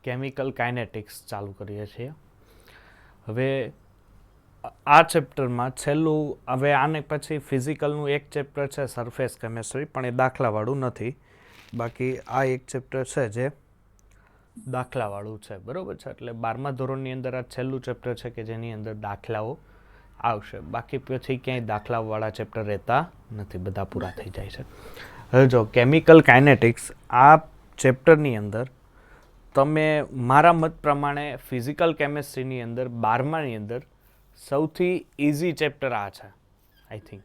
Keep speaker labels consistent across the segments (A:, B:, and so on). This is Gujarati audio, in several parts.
A: કેમિકલ કાઇનેટિક્સ ચાલુ કરીએ છીએ. હવે આ ચેપ્ટરમાં છેલ્લું, હવે આને પછી ફિઝિકલનું એક ચેપ્ટર છે સરફેસ કેમેસ્ટ્રી, પણ એ દાખલાવાળું નથી. બાકી આ એક ચેપ્ટર છે જે દાખલાવાળું છે, બરાબર છે. એટલે 12મા ધોરણની અંદર આ છેલ્લું ચેપ્ટર છે કે જેની અંદર દાખલાઓ આવશે. બાકી પછી ક્યાંય દાખલાવાળા ચેપ્ટર રહેતા નથી, બધા પૂરા થઈ જાય છે. હવે જો કેમિકલ કાઇનેટિક્સ આ ચેપ્ટરની અંદર તમે મારા મત પ્રમાણે ફિઝિકલ કેમેસ્ટ્રીની અંદર 12માની અંદર સૌથી ઇઝી ચેપ્ટર આ છે. આઈ થિંક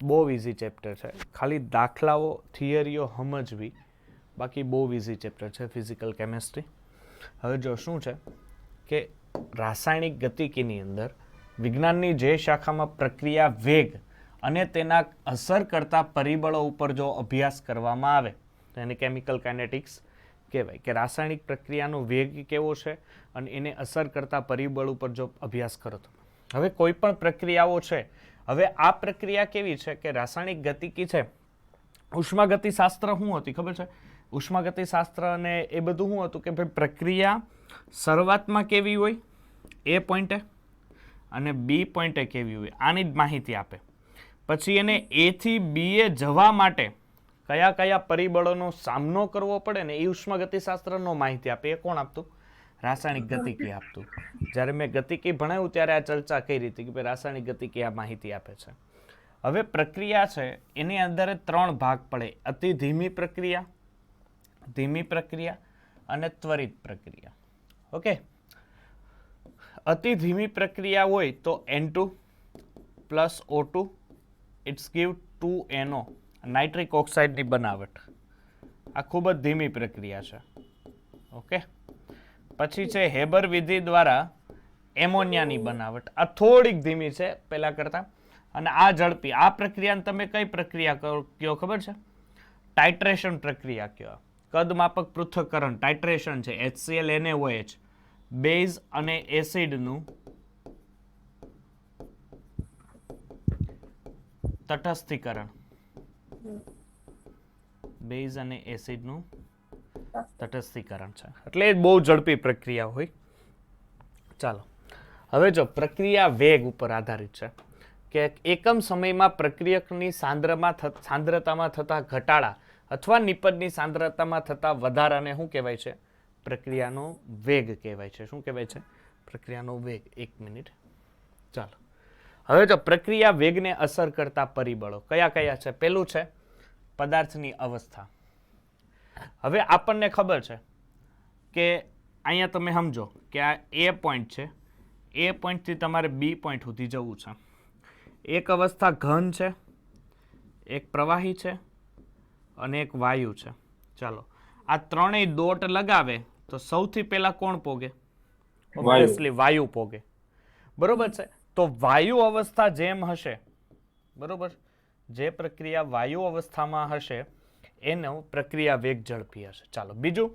A: બહુ ઇઝી ચેપ્ટર છે. ખાલી દાખલાઓ થિયરીઓ સમજવી, બાકી બહુ ઇઝી ચેપ્ટર છે ફિઝિકલ કેમેસ્ટ્રી. હવે જો શું છે કે રાસાયણિક ગતિકીની અંદર વિજ્ઞાનની જે શાખામાં પ્રક્રિયા વેગ અને તેના અસર કરતા પરિબળો ઉપર જો અભ્યાસ કરવામાં આવે તો એને કેમિકલ કાઇનેટિક્સ કહેવાય. કે રાસાયણિક પ્રક્રિયાનો વેગ કેવો છે અને એને અસર કરતા પરિબળ ઉપર જો અભ્યાસ કરો તો. હવે કોઈ પણ પ્રક્રિયાઓ છે, હવે આ પ્રક્રિયા કેવી છે કે રાસાયણિક ગતિકી છે. ઉષ્માગતિશાસ્ત્ર શું હતી ખબર છે? ઉષ્માગતિશાસ્ત્ર અને એ બધું શું હતું કે ભાઈ પ્રક્રિયા શરૂઆતમાં કેવી હોય એ પોઈન્ટે અને બી પોઈન્ટે કેવી હોય, આની જ માહિતી આપે. પછી એને એ થી બી એ જવા માટે કયા કયા પરિબળોનો સામનો કરવો પડે ને એ ઉષ્માગતિશાસ્ત્રનો માહિતી આપે. એ કોણ આપતું? રાસાયણિક ગતિકી આપતું. જ્યારે મેં ગતિકી ભણાવ્યું ત્યારે આ ચર્ચા કરી હતી કે ભાઈ રાસાયણિક ગતિકી આ માહિતી આપે છે. હવે પ્રક્રિયા છે એની અંદર 3 ભાગ પડે: અતિ ધીમી પ્રક્રિયા, ધીમી પ્રક્રિયા અને ત્વરિત પ્રક્રિયા. ઓકે, અતિ ધીમી પ્રક્રિયા હોય તો N2 plus O2 it's give 2NO, nitric ઓક્સાઇડની બનાવટ. આ ખૂબ જ ધીમી પ્રક્રિયા છે. ઓકે, પછી છે હેબર વિધિ દ્વારા એમોનિયાની બનાવટ. આ થોડીક ધીમી છે પહેલા કરતા, અને આ ઝડપી. આ પ્રક્રિયાને તમે કઈ પ્રક્રિયા કયો ખબર છે? ટાઇટ્રેશન પ્રક્રિયા કયો. કદમાપક પૃથ્થકરણ ટાઇટ્રેશન છે. HCl NaOH બેઝ અને એસિડનું તટસ્થીકરણ. બેઝ અને એસિડનું તટસ્થીકરણ છે. એટલે એ બહુ ઝડપી પ્રક્રિયા હોય. ચાલો, હવે જો પ્રક્રિયા વેગ ઉપર આધારિત છે કે એકમ સમયમાં પ્રક્રિયકની સાંદ્રતામાં થતા ઘટાડા અથવા નિપજની સાંદ્રતામાં થતા વધારાને શું કહેવાય છે? પ્રક્રિયાનો વેગ કહેવાય છે. શું કહેવાય છે? પ્રક્રિયાનો વેગ. 1 મિનિટ. ચાલો, હવે જો પ્રક્રિયા વેગને અસર કરતા પરિબળો કયા કયા છે? પેલું છે પદાર્થની અવસ્થા. હવે આપણને ખબર છે કે અહીંયા તમે સમજો કે આ એ પોઈન્ટ છે, એ પોઈન્ટથી તમારે બી પોઈન્ટ સુધી જવું છે. એક અવસ્થા ઘન છે, એક પ્રવાહી છે અને એક વાયુ છે. ચાલો, આ ત્રણેય દોટ લગાવે તો સૌથી પહેલા કોણ પોગે? ઓબ્વિયસલી વાયુ પોગે. બરોબર છે. તો વાયુ અવસ્થા જેમ હશે, બરોબર, જે પ્રક્રિયા વાયુ અવસ્થામાં હશે એનો પ્રક્રિયા વેગ ઝડપી હશે. ચાલો, બીજું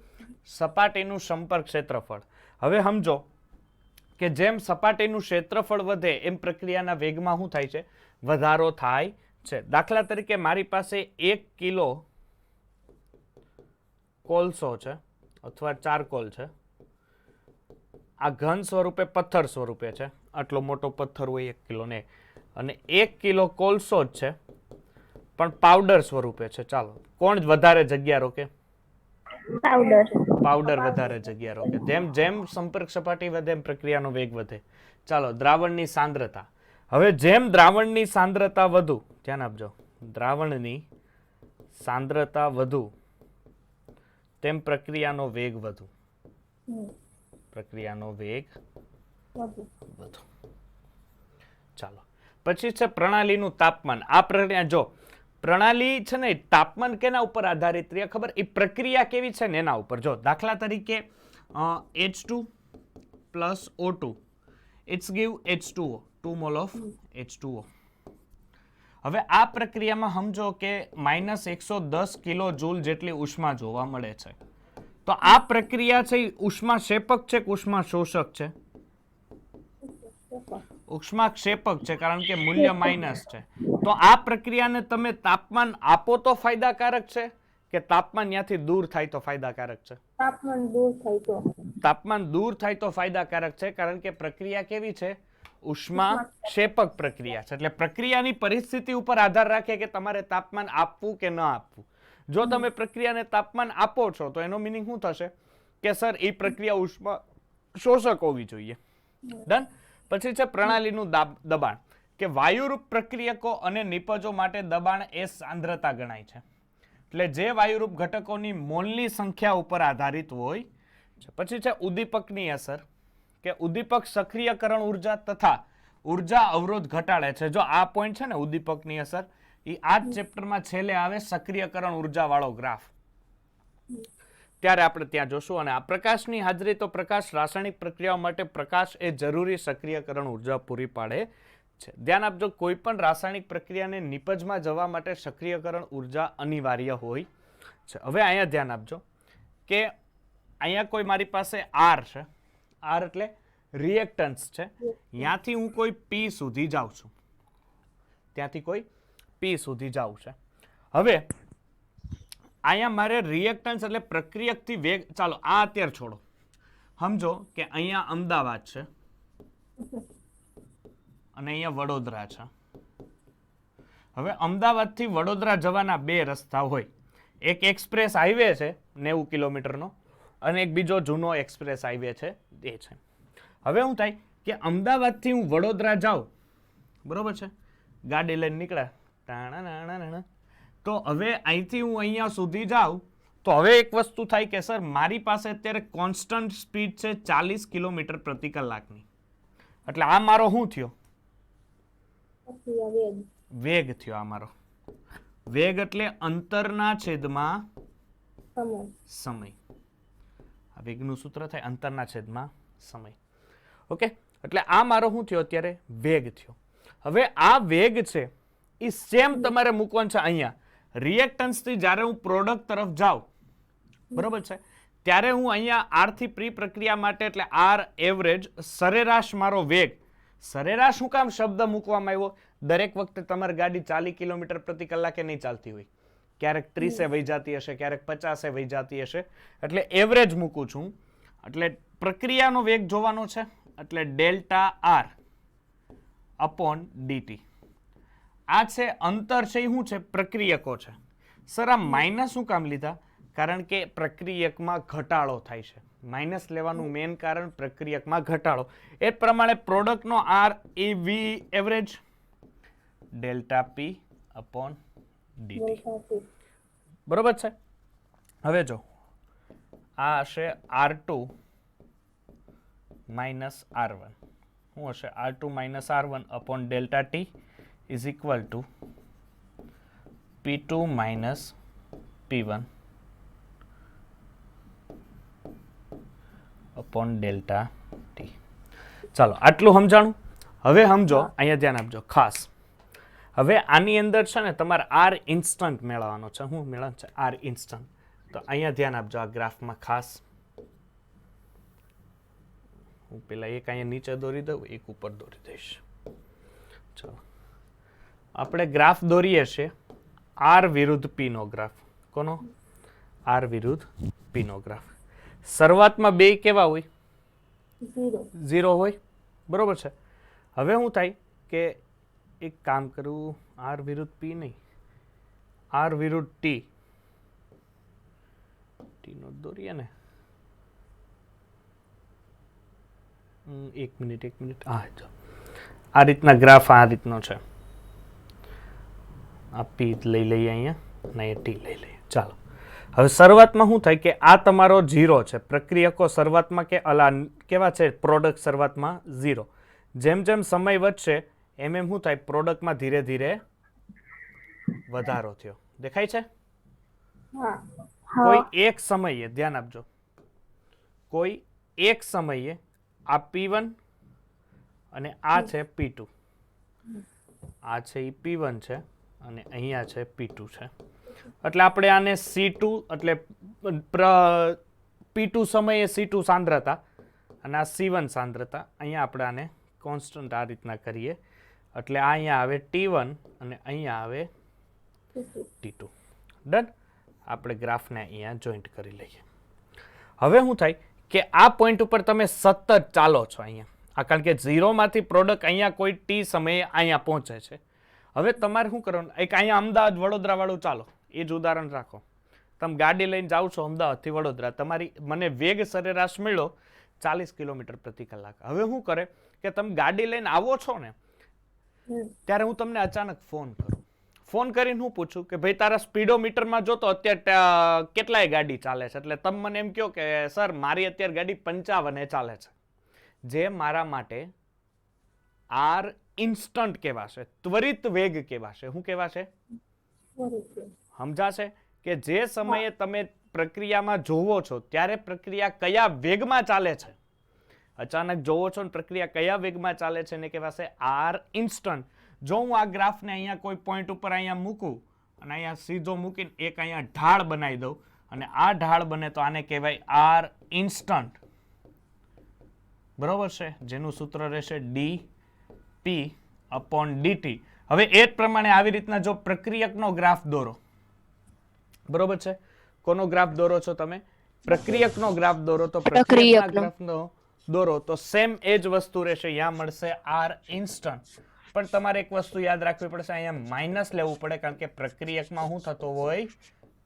A: સપાટીનું સંપર્ક ક્ષેત્રફળ. હવે સમજો કે જેમ સપાટીનું ક્ષેત્રફળ વધે એમ પ્રક્રિયાના વેગમાં શું થાય છે? વધારો થાય છે. દાખલા તરીકે મારી પાસે 1 કિલો કોલસો છે અથવા ચારકોલ છે. આ ઘન સ્વરૂપે પથ્થર સ્વરૂપે છે. આટલો મોટો પથ્થર હોય 1 કિલો ને, અને 1 કિલો કોલસો જ છે પણ પાવડર સ્વરૂપે છે. ચાલો, કોણ વધારે જગ્યા રોકે? પાવડર વધારે જગ્યા રોકે. જેમ સંપર્ક સપાટી વધે એમ પ્રક્રિયાનો વેગ વધે. ચાલો, દ્રાવણની સાંદ્રતા. હવે જેમ દ્રાવણની સાંદ્રતા વધુ, ધ્યાન આપજો, દ્રાવણની સાંદ્રતા વધુ તેમ પ્રક્રિયાનો વેગ વધુ. પ્રક્રિયાનો વેગ વધુ. ચાલો, પછી છે પ્રણાલીનું તાપમાન. આ પ્રક્રિયા જો પ્રણાલી છે ને, તાપમાન કેના ઉપર આધારિત રહે ખબર? એ પ્રક્રિયા કેવી છે ને એના ઉપર. જો દાખલા તરીકે H2 plus O2 it's give H2O, 2 mole of H2O. હવે આ પ્રક્રિયામાં સમજો કે -110 કિલો જૂલ જેટલી ઉષ્મા જોવા મળે છે. તો આ પ્રક્રિયા છે ઉષ્મા ક્ષેપક છે કે ઉષ્મા શોષક છે? ઉષ્મા ક્ષેપક છે, કારણ કે મૂલ્ય માઇનસ છે. તો આ પ્રક્રિયાને તમે તાપમાન આપો તો ફાયદાકારક છે કે તાપમાન ત્યાંથી દૂર થાય તો ફાયદાકારક છે?
B: તાપમાન દૂર થાય તો.
A: તાપમાન દૂર થાય તો ફાયદાકારક છે, કારણ કે પ્રક્રિયા કેવી છે? ઉષ્મા ક્ષેપક પ્રક્રિયા છે. એટલે પ્રક્રિયાની પરિસ્થિતિ ઉપર આધાર રાખે કે તમારે તાપમાન આપવું કે ન આપવું. જો તમે પ્રક્રિયાને તાપમાન આપો છો તો એનો મિનિંગ શું થશે કે સર એ પ્રક્રિયા ઉષ્મા શોષક હોવી જોઈએ. ડન. પછી છે પ્રણાલીનું દબાણ, કે વાયુરૂપ પ્રક્રિયકો અને નિપજો માટે દબાણ એ સાંદ્રતા ગણાય છે. એટલે જે વાયુરૂપ ઘટકોની મોલની સંખ્યા ઉપર આધારિત હોય. પછી છે ઉદ્દીપકની અસર, કે ઉદ્દીપક સક્રિયકરણ ઉર્જા તથા ઉર્જા અવરોધ ઘટાડે છે. જો આ પોઈન્ટ છે ને ઉદ્દીપકની અસર, એ આ જ ચેપ્ટરમાં છેલ્લે આવે સક્રિયકરણ ઉર્જા વાળો ગ્રાફ, ત્યારે આપણે ત્યાં જોશું. અને આ પ્રકાશની હાજરી, તો પ્રકાશ રાસાયણિક પ્રક્રિયાઓ માટે પ્રકાશ એ જરૂરી સક્રિયકરણ ઉર્જા પૂરી પાડે છે. ધ્યાન આપજો, કોઈ પણ રાસાયણિક પ્રક્રિયાને નિપજમાં જવા માટે સક્રિયકરણ ઉર્જા અનિવાર્ય હોય છે. હવે અહીંયા ધ્યાન આપજો કે અહીંયા કોઈ મારી પાસે આર છે, આર એટલે રિએક્ટન્સ છે, ત્યાંથી હું કોઈ પી સુધી જાઉં છું, ત્યાંથી કોઈ પી સુધી જાઉં છે. હવે અહીંયા મારે રિએક્ટન્સ એટલે પ્રક્રિયકથી વેગ, ચાલો આ અત્યારે છોડો, સમજો કે અહીંયા અમદાવાદ છે અને અહીંયા વડોદરા છે. હવે અમદાવાદથી વડોદરા જવાના બે રસ્તા હોય, એક એક્સપ્રેસ હાઈવે છે 90 કિલોમીટરનો, અને એક બીજો જૂનો એક્સપ્રેસ હાઈવે છે એ છે. હવે શું થાય કે અમદાવાદથી હું વડોદરા જાઉં, બરોબર છે, ગાડી લઈને નીકળ્યા, તો હવે અહીંથી હું અહીંયા સુધી જાઉં તો હવે એક વસ્તુ થાય કે સર મારી પાસે અત્યારે કોન્સ્ટન્ટ સ્પીડ છે 40 કિલોમીટર પ્રતિ કલાકની. એટલે આ મારો શું થયો? વેગ થયો. આ મારો વેગ એટલે અંતરના છેદમાં સમય. આ વેગનું સૂત્ર થાય અંતરના છેદમાં સમય. ઓકે, એટલે આ મારો શું થયો અત્યારે? વેગ થયો. હવે આ વેગ છે એ સેમ તમારે મૂકવાનું છે અહીંયા રિએક્ટન્સથી. જ્યારે હું પ્રોડક્ટ તરફ જાઉં, બરોબર છે, ત્યારે હું અહીંયા આર થી પ્રી પ્રક્રિયા માટે, એટલે આર એવરેજ, સરેરાશ મારો વેગ. સરેરાશ શું કામ શબ્દ મૂકવામાં આવ્યો? દરેક વખતે તમારી ગાડી 40 કિલોમીટર પ્રતિ કલાકે નહીં ચાલતી હોય, ક્યારેક 30 વહી જતી હશે, ક્યારેક 50 વહી જતી હશે, એટલે એવરેજ મૂકું છું. એટલે પ્રક્રિયાનો વેગ જોવાનો છે, એટલે ડેલ્ટા આર અપોન ડીટી. આ છે અંતર છે, એ શું છે? પ્રક્રિયકો છે. સર આ માઇનસ શું કામ લીધા? કારણ કે પ્રક્રિયકમાં ઘટાડો થાય છે. માઇનસ લેવાનું મેઇન કારણ પ્રક્રિયકમાં ઘટાડો. એ પ્રમાણે પ્રોડક્ટનો R A V average delta P upon DT, બરોબર છે. હવે જો આ હશે R2 માઇનસ R1. શું હશે? R2 minus R1 upon delta T is equal to P2 minus P1 upon delta T. ચાલો આટલું સમજાણું. હવે સમજો, અહીંયા ધ્યાન આપજો ખાસ. હવે આની અંદર છે ને તમારે આર ઇન્સ્ટન્ટ મેળવવાનો છે. શું મેળવવાનું છે? R instant. તો અહીંયા ધ્યાન આપજો આ ગ્રાફમાં ખાસ. હું પેલા એક અહીંયા નીચે દોરી દઉં, એક ઉપર દોરી દઈશ. ચાલો આપણે ગ્રાફ દોરીએ છીએ આર વિરુદ્ધ પી નો ગ્રાફ. કોનો? આર વિરુદ્ધ પી નો ગ્રાફ. શરૂઆતમાં બે કેવા હોય? 0 હોય, બરોબર છે. હવે શું થાય કે એક કામ કરું, આર વિરુદ્ધ પી નહીં, આર વિરુદ્ધ ટી, ટી નો દોરીએ ને. એક મિનિટ. હા, જો આ રીતના ગ્રાફ આ રીતનો છે. આ પી લઈ લઈએ અહીંયા, અને ટી લઈ લઈએ. ચાલો હવે શરૂઆતમાં શું થાય કે આ તમારો 0 છે. પ્રક્રિયકો શરૂઆતમાં કે અલા કેવા છે? પ્રોડક્ટ શરૂઆતમાં 0. જેમ જેમ સમય વધશે એમ એમ શું થાય? પ્રોડક્ટમાં ધીરે ધીરે વધારો થયો. દેખાય છે? કોઈ એક સમયે, ધ્યાન આપજો, કોઈ એક સમયે આ P1 અને આ છે P2. આ છે એ P1 છે અને અહીંયા છે P2 છે. એટલે આપણે આને C2 એટલે P2 સમયે C2 સાંદ્રતા અને આ C1 સાંદ્રતા, અહીંયા આપણે આને કોન્સ્ટન્ટ આ રીતના કરીએ. એટલે અહીંયા આવે T1 અને અહીંયા આવે T2. ડન. આપણે ગ્રાફને અહીંયા જોઈન્ટ કરી લઈએ. હવે શું થાય કે આ પોઈન્ટ ઉપર તમે સતત ચાલો છો અહીંયા, કારણ કે 0 માંથી પ્રોડક્ટ અહીંયા કોઈ ટી સમયે અહીંયા પહોંચે છે. હવે તમારે શું કરવાનું, એક અહીંયા અમદાવાદ વડોદરા વાળું ચાલો, એ જ ઉદાહરણ રાખો. તમે ગાડી લઈને જાઓ છો અમદાવાદથી વડોદરા, તમારી મને વેગ સરેરાશ મળ્યો 40 કિલોમીટર પ્રતિ કલાક. હવે શું કરે કે તમે ગાડી લઈને આવો છો ને ત્યારે હું તમને અચાનક ફોન કરું, ફોન કરીને હું પૂછું કે ભાઈ તારા સ્પીડોમીટરમાં જો તો અત્યારે કેટલાય ગાડી ચાલે છે, એટલે તમે મને એમ કહો કે સર મારી અત્યારે ગાડી 55 ચાલે છે, જે મારા માટે આર ઇન્સ્ટન્ટ કહેવાશે, ત્વરિત વેગ કહેવાશે. શું કહેવાશે? સમજાશે કે જે સમયે તમે પ્રક્રિયામાં જોવો છો ત્યારે પ્રક્રિયા કયા વેગમાં ચાલે છે, અચાનક જોવો છો ને પ્રક્રિયા કયા વેગમાં ચાલે છે એને કહેવાશે આર ઇન્સ્ટન્ટ. જો હું આ ગ્રાફને અહીંયા કોઈ પોઈન્ટ ઉપર અહીંયા મૂકું અને અહીંયા સીધો મૂકીને એક અહીંયા ઢાળ બનાવી દઉં અને આ ઢાળ બને તો આને કહેવાય આર ઇન્સ્ટન્ટ. બરોબર છે? જેનું સૂત્ર રહેશે dp/dt. હવે એ જ પ્રમાણે આવી રીતના જો પ્રક્રિયકનો ગ્રાફ દોરો, બરોબર છે? કોનો ગ્રાફ દોરો છો તમે? પ્રક્રિયકનો ગ્રાફ દોરો. તો પ્રક્રિયકના ગ્રાફનો દોરો તો સેમ એ જ વસ્તુ રહેશે, અહીંયા મળશે આર ઇન્સ્ટન્ટ. પણ તમારે એક વસ્તુ યાદ રાખવી પડશે, અહીંયા માઇનસ લેવું પડે, કારણ કે પ્રક્રિયકમાં શું થતો હોય?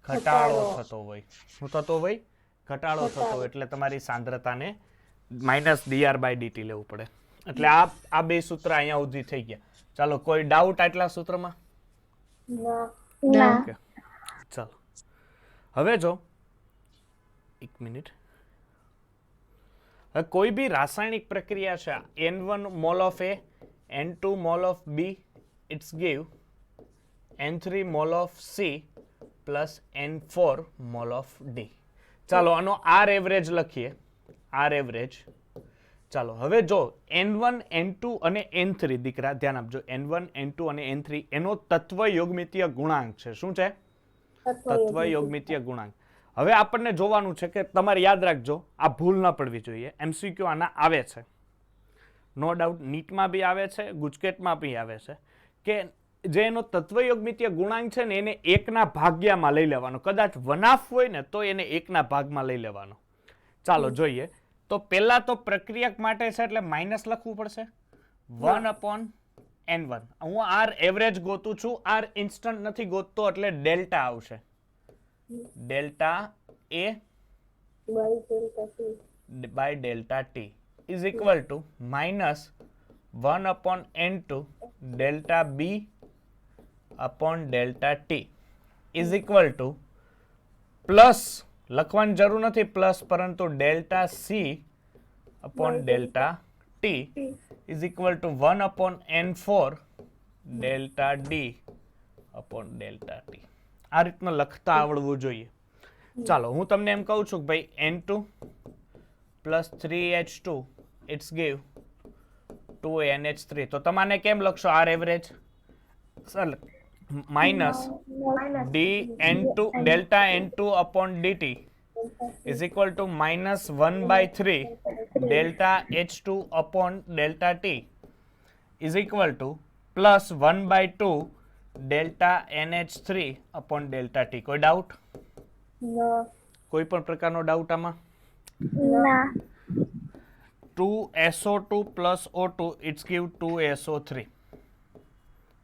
A: ઘટાડો થતો હોય. શું થતો હોય? ઘટાડો થતો હોય. એટલે તમારી સાંદ્રતાને -dr/dt લેવું પડે. એટલે આ બે સૂત્ર અહીંયા સુધી થઈ ગયા. ચાલો, કોઈ ડાઉટ આટલા સૂત્રમાં?
B: ના.
A: ચાલો હવે જો એક મિનિટ, હવે કોઈ બી રાસાયણિક પ્રક્રિયા છે, N1 mol of A, N2 mol of B, it's give N3 mol of C plus N4 mol of D. ચાલો આનો આર એવરેજ લખીએ. R average. ચાલો હવે જો N1, N2 અને N3, દીકરા ધ્યાન આપજો, N1, N2 અને N3 એનો તત્વ યોગમિતીય ગુણાંક છે. શું છે? તત્વ યોગમિતીય ગુણાંક. હવે આપણને જોવાનું છે કે તમારે યાદ રાખજો, આ ભૂલ ન પડવી જોઈએ. MCQ આના આવે છે, નો ડાઉટ. નીટમાં બી આવે છે, ગુજકેટમાં બી આવે છે, કે જે એનો તત્વ યોગમિતીય ગુણાંક છે ને એને 1ના ભાગ્યામાં લઈ લેવાનો. કદાચ વનાફ હોય ને તો એને 1ના ભાગમાં લઈ લેવાનો. ચાલો જોઈએ. તો પહેલા તો પ્રક્રિયક માટે છે એટલે માઇનસ લખવું પડશે 1/N1. હું આર એવરેજ ગોતું છું, આર ઇન્સ્ટન્ટ નથી ગોતતો, એટલે ડેલ્ટા આવશે. Delta A by delta T is equal to -1/N2 delta B upon delta T is equal to plus લખવાની જરૂર નથી પ્લસ, પરંતુ delta C upon delta T is equal to 1/N4 delta D upon delta T. આ રીતના લખતા આવડવું જોઈએ. ચાલો હું તમને એમ કહું છું કે ભાઈ N2 plus 3H2 it's give 2NH3. તો તમારે કેમ લખશો R average? Sir minus dN2 delta N2 upon dt is equal to -1/3 delta H2 upon delta T is equal to plus 1/2 delta NH3 upon delta T. કોઈ ડાઉટ? કોઈ પણ પ્રકારનો ડાઉટ આમાં? 2SO2 plus O2 it's give 2SO3.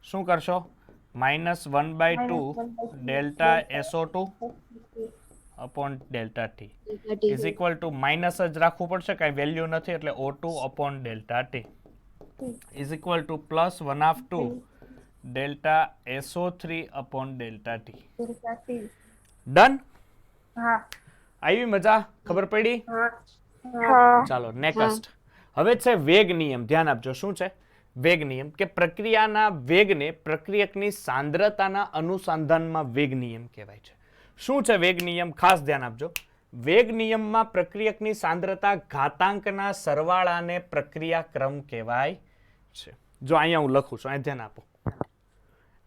A: શું કરશો? -1/2 delta SO2 upon delta T is equal to minus જ રાખવું પડશે, કાંઈ વેલ્યુ નથી, એટલે O2 upon delta T is equal to plus 1/2 delta SO3 upon delta T. Done? આવી મજા? ખબર પડી? ચાલો નેક્સ્ટ. હવે છે વેગ નિયમ. ધ્યાન આપજો. શું છે વેગ નિયમ? કે પ્રક્રિયાના વેગને પ્રક્રિયકની સાંદ્રતાના અનુસંધાનમાં વેગ નિયમ કહેવાય છે. શું છે વેગ નિયમ? ખાસ ધ્યાન આપજો. વેગ નિયમમાં પ્રક્રિયકની સાંદ્રતા ઘાતાંકના સરવાળાને પ્રક્રિયા ક્રમ કહેવાય છે. જો અહીંયા હું લખું છું, અહીંયા ધ્યાન આપો.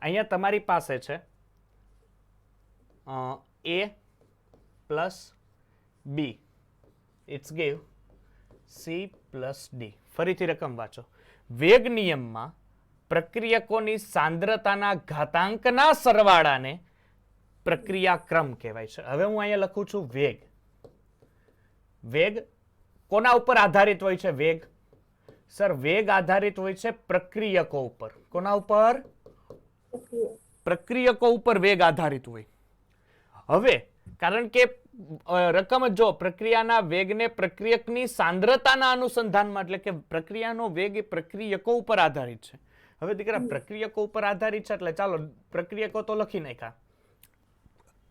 A: અહીંયા તમારી પાસે છે A plus B it's give C plus D. ફરીથી રકમ વાંચો. વેગ નિયમમાં પ્રક્રિયકોની સાંદ્રતાના ઘાતાંકના સરવાળાને પ્રક્રિયાક્રમ કહેવાય છે. હવે હું અહીંયા લખું છું વેગ. વેગ કોના ઉપર આધારિત હોય છે? વેગ સર વેગ આધારિત હોય છે પ્રક્રિયકો ઉપર. કોના ઉપર? પ્રક્રિયકો ઉપર વેગ આધારિત હોય. હવે કારણ કે રકમ જ જો પ્રક્રિયાના વેગને પ્રક્રિયકની સાંદ્રતાના અનુસંધાનમાં, એટલે કે પ્રક્રિયાનો વેગ એ પ્રક્રિયકો ઉપર આધારિત છે. હવે દીકરા પ્રક્રિયકો ઉપર આધારિત છે એટલે ચાલો પ્રક્રિયકો તો લખી નાખ્યા.